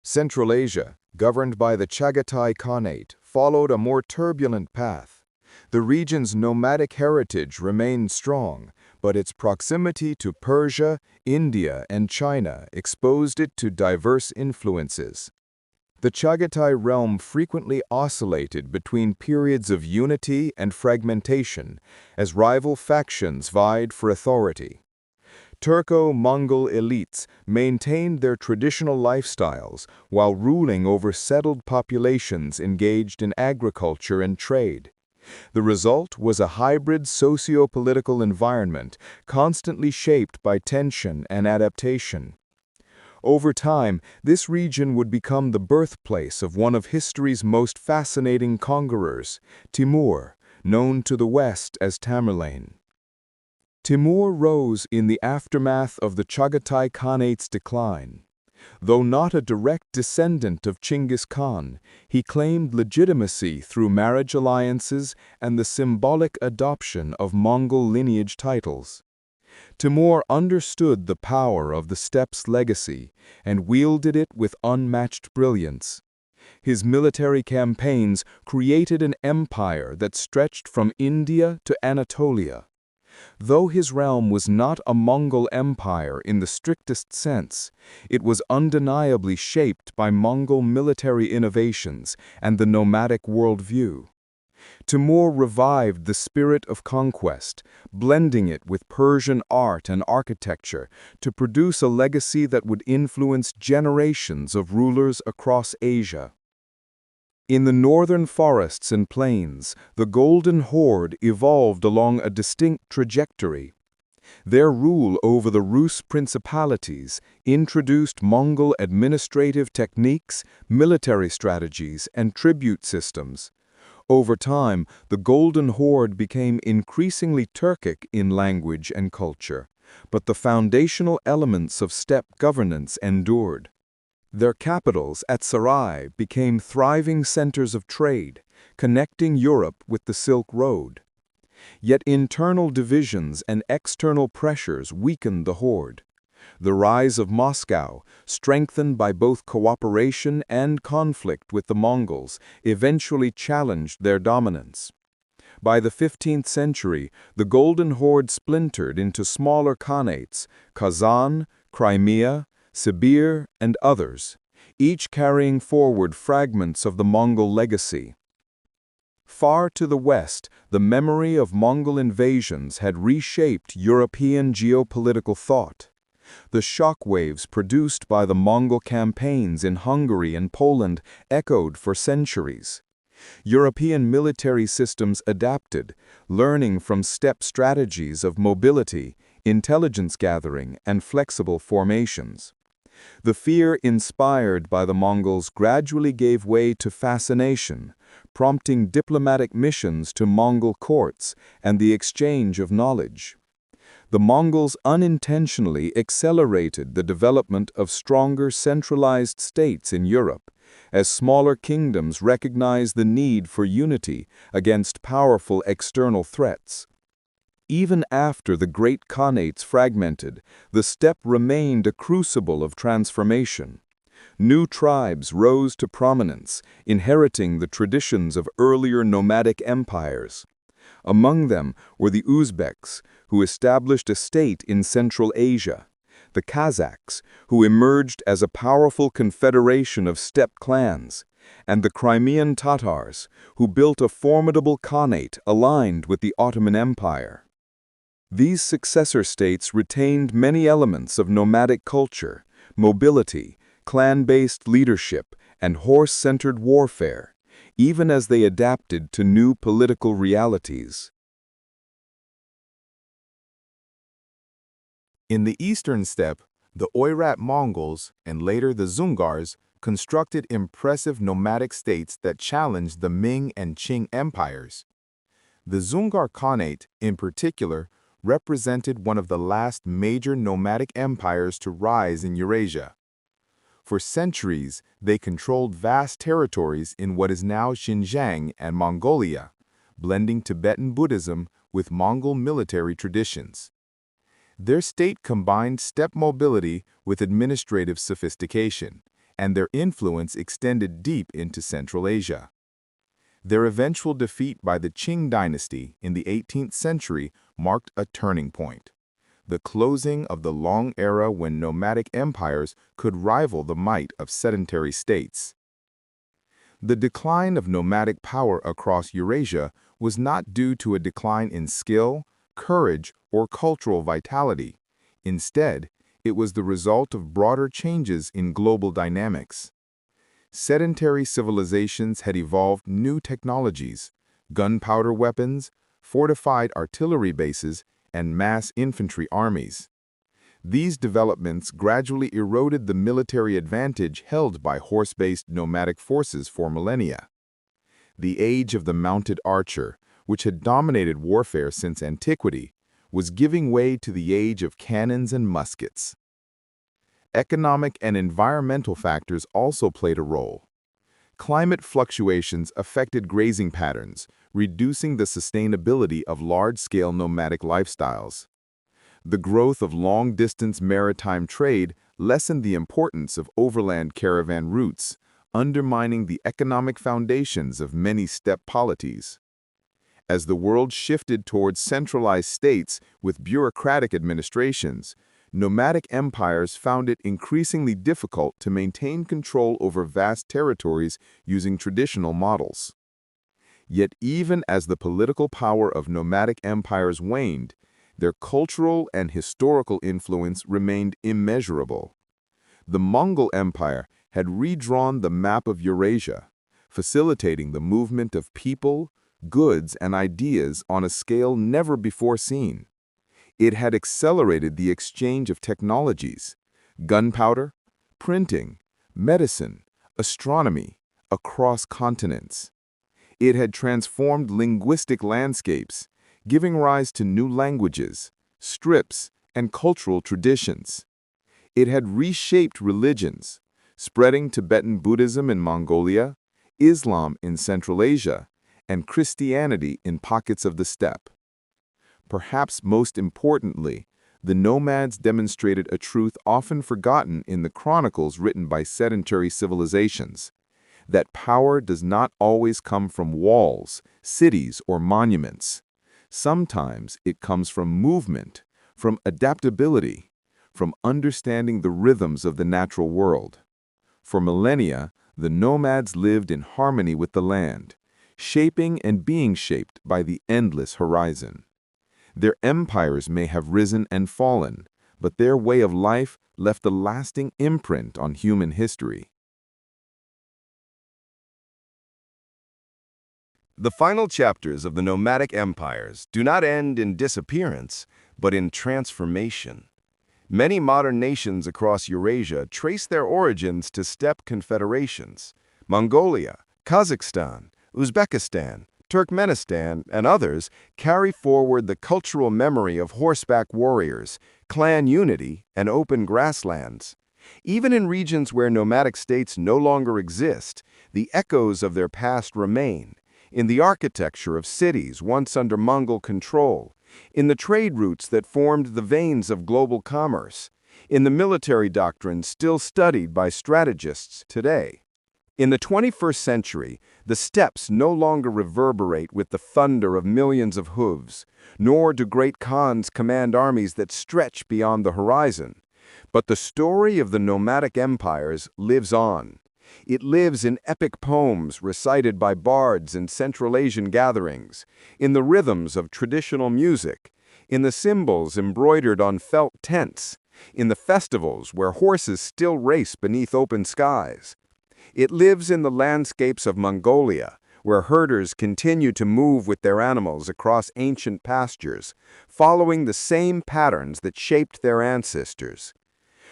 Central Asia, governed by the Chagatai Khanate, followed a more turbulent path. The region's nomadic heritage remained strong, but its proximity to Persia, India, and China exposed it to diverse influences. The Chagatai realm frequently oscillated between periods of unity and fragmentation as rival factions vied for authority. Turco-Mongol elites maintained their traditional lifestyles while ruling over settled populations engaged in agriculture and trade. The result was a hybrid socio-political environment constantly shaped by tension and adaptation. Over time, this region would become the birthplace of one of history's most fascinating conquerors, Timur, known to the West as Tamerlane. Timur rose in the aftermath of the Chagatai Khanate's decline. Though not a direct descendant of Chinggis Khan, he claimed legitimacy through marriage alliances and the symbolic adoption of Mongol lineage titles. Timur understood the power of the steppe's legacy and wielded it with unmatched brilliance. His military campaigns created an empire that stretched from India to Anatolia. Though his realm was not a Mongol empire in the strictest sense, it was undeniably shaped by Mongol military innovations and the nomadic worldview. Timur revived the spirit of conquest, blending it with Persian art and architecture to produce a legacy that would influence generations of rulers across Asia. In the northern forests and plains, the Golden Horde evolved along a distinct trajectory. Their rule over the Rus principalities introduced Mongol administrative techniques, military strategies, and tribute systems. Over time, the Golden Horde became increasingly Turkic in language and culture, but the foundational elements of steppe governance endured. Their capitals at Sarai became thriving centers of trade, connecting Europe with the Silk Road. Yet internal divisions and external pressures weakened the horde. The rise of Moscow, strengthened by both cooperation and conflict with the Mongols, eventually challenged their dominance. By the 15th century, the Golden Horde splintered into smaller khanates, Kazan, Crimea, Sibir, and others, each carrying forward fragments of the Mongol legacy. Far to the west, the memory of Mongol invasions had reshaped European geopolitical thought. The shockwaves produced by the Mongol campaigns in Hungary and Poland echoed for centuries. European military systems adapted, learning from steppe strategies of mobility, intelligence gathering, and flexible formations. The fear inspired by the Mongols gradually gave way to fascination, prompting diplomatic missions to Mongol courts and the exchange of knowledge. The Mongols unintentionally accelerated the development of stronger centralized states in Europe, as smaller kingdoms recognized the need for unity against powerful external threats. Even after the great Khanates fragmented, the steppe remained a crucible of transformation. New tribes rose to prominence, inheriting the traditions of earlier nomadic empires. Among them were the Uzbeks, who established a state in Central Asia, the Kazakhs, who emerged as a powerful confederation of steppe clans, and the Crimean Tatars, who built a formidable khanate aligned with the Ottoman Empire. These successor states retained many elements of nomadic culture, mobility, clan-based leadership, and horse-centered warfare, even as they adapted to new political realities. In the eastern steppe, the Oirat Mongols, and later the Dzungars, constructed impressive nomadic states that challenged the Ming and Qing empires. The Dzungar Khanate, in particular, represented one of the last major nomadic empires to rise in Eurasia. For centuries, they controlled vast territories in what is now Xinjiang and Mongolia, blending Tibetan Buddhism with Mongol military traditions. Their state combined steppe mobility with administrative sophistication, and their influence extended deep into Central Asia. Their eventual defeat by the Qing dynasty in the 18th century marked a turning point, the closing of the long era when nomadic empires could rival the might of sedentary states. The decline of nomadic power across Eurasia was not due to a decline in skill, courage, or cultural vitality. Instead, it was the result of broader changes in global dynamics. Sedentary civilizations had evolved new technologies, gunpowder weapons, fortified artillery bases, and mass infantry armies. These developments gradually eroded the military advantage held by horse-based nomadic forces for millennia. The age of the mounted archer, which had dominated warfare since antiquity, was giving way to the age of cannons and muskets. Economic and environmental factors also played a role. Climate fluctuations affected grazing patterns, reducing the sustainability of large-scale nomadic lifestyles. The growth of long-distance maritime trade lessened the importance of overland caravan routes, undermining the economic foundations of many steppe polities. As the world shifted towards centralized states with bureaucratic administrations, nomadic empires found it increasingly difficult to maintain control over vast territories using traditional models. Yet even as the political power of nomadic empires waned, their cultural and historical influence remained immeasurable. The Mongol Empire had redrawn the map of Eurasia, facilitating the movement of people, goods, and ideas on a scale never before seen. It had accelerated the exchange of technologies, gunpowder, printing, medicine, astronomy, across continents. It had transformed linguistic landscapes, giving rise to new languages, scripts, and cultural traditions. It had reshaped religions, spreading Tibetan Buddhism in Mongolia, Islam in Central Asia, and Christianity in pockets of the steppe. Perhaps most importantly, the nomads demonstrated a truth often forgotten in the chronicles written by sedentary civilizations, that power does not always come from walls, cities, or monuments. Sometimes it comes from movement, from adaptability, from understanding the rhythms of the natural world. For millennia, the nomads lived in harmony with the land, shaping and being shaped by the endless horizon. Their empires may have risen and fallen, but their way of life left a lasting imprint on human history. The final chapters of the nomadic empires do not end in disappearance, but in transformation. Many modern nations across Eurasia trace their origins to steppe confederations. Mongolia, Kazakhstan, Uzbekistan, Turkmenistan, and others carry forward the cultural memory of horseback warriors, clan unity, and open grasslands. Even in regions where nomadic states no longer exist, the echoes of their past remain, in the architecture of cities once under Mongol control, in the trade routes that formed the veins of global commerce, in the military doctrines still studied by strategists today. In the 21st century, the steppes no longer reverberate with the thunder of millions of hooves, nor do great khans command armies that stretch beyond the horizon. But the story of the nomadic empires lives on. It lives in epic poems recited by bards in Central Asian gatherings, in the rhythms of traditional music, in the symbols embroidered on felt tents, in the festivals where horses still race beneath open skies. It lives in the landscapes of Mongolia, where herders continue to move with their animals across ancient pastures, following the same patterns that shaped their ancestors.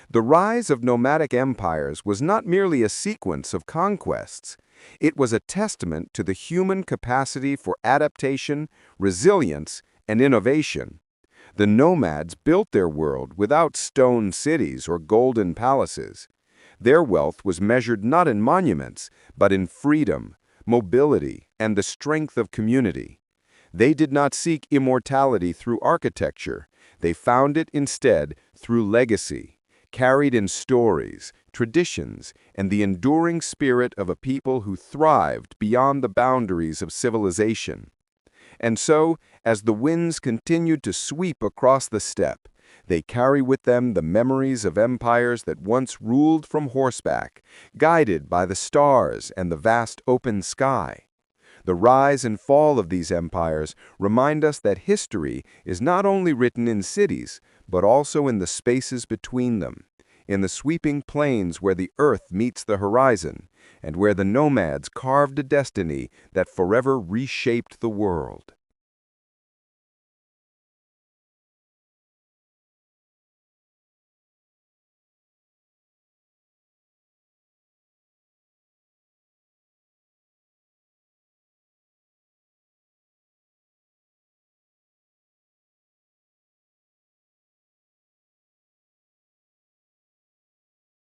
The rise of nomadic empires was not merely a sequence of conquests. It was a testament to the human capacity for adaptation, resilience, and innovation. The nomads built their world without stone cities or golden palaces. Their wealth was measured not in monuments, but in freedom, mobility, and the strength of community. They did not seek immortality through architecture. They found it instead through legacy, carried in stories, traditions, and the enduring spirit of a people who thrived beyond the boundaries of civilization. And so, as the winds continued to sweep across the steppe, they carry with them the memories of empires that once ruled from horseback, guided by the stars and the vast open sky. The rise and fall of these empires remind us that history is not only written in cities, but also in the spaces between them, in the sweeping plains where the earth meets the horizon, and where the nomads carved a destiny that forever reshaped the world.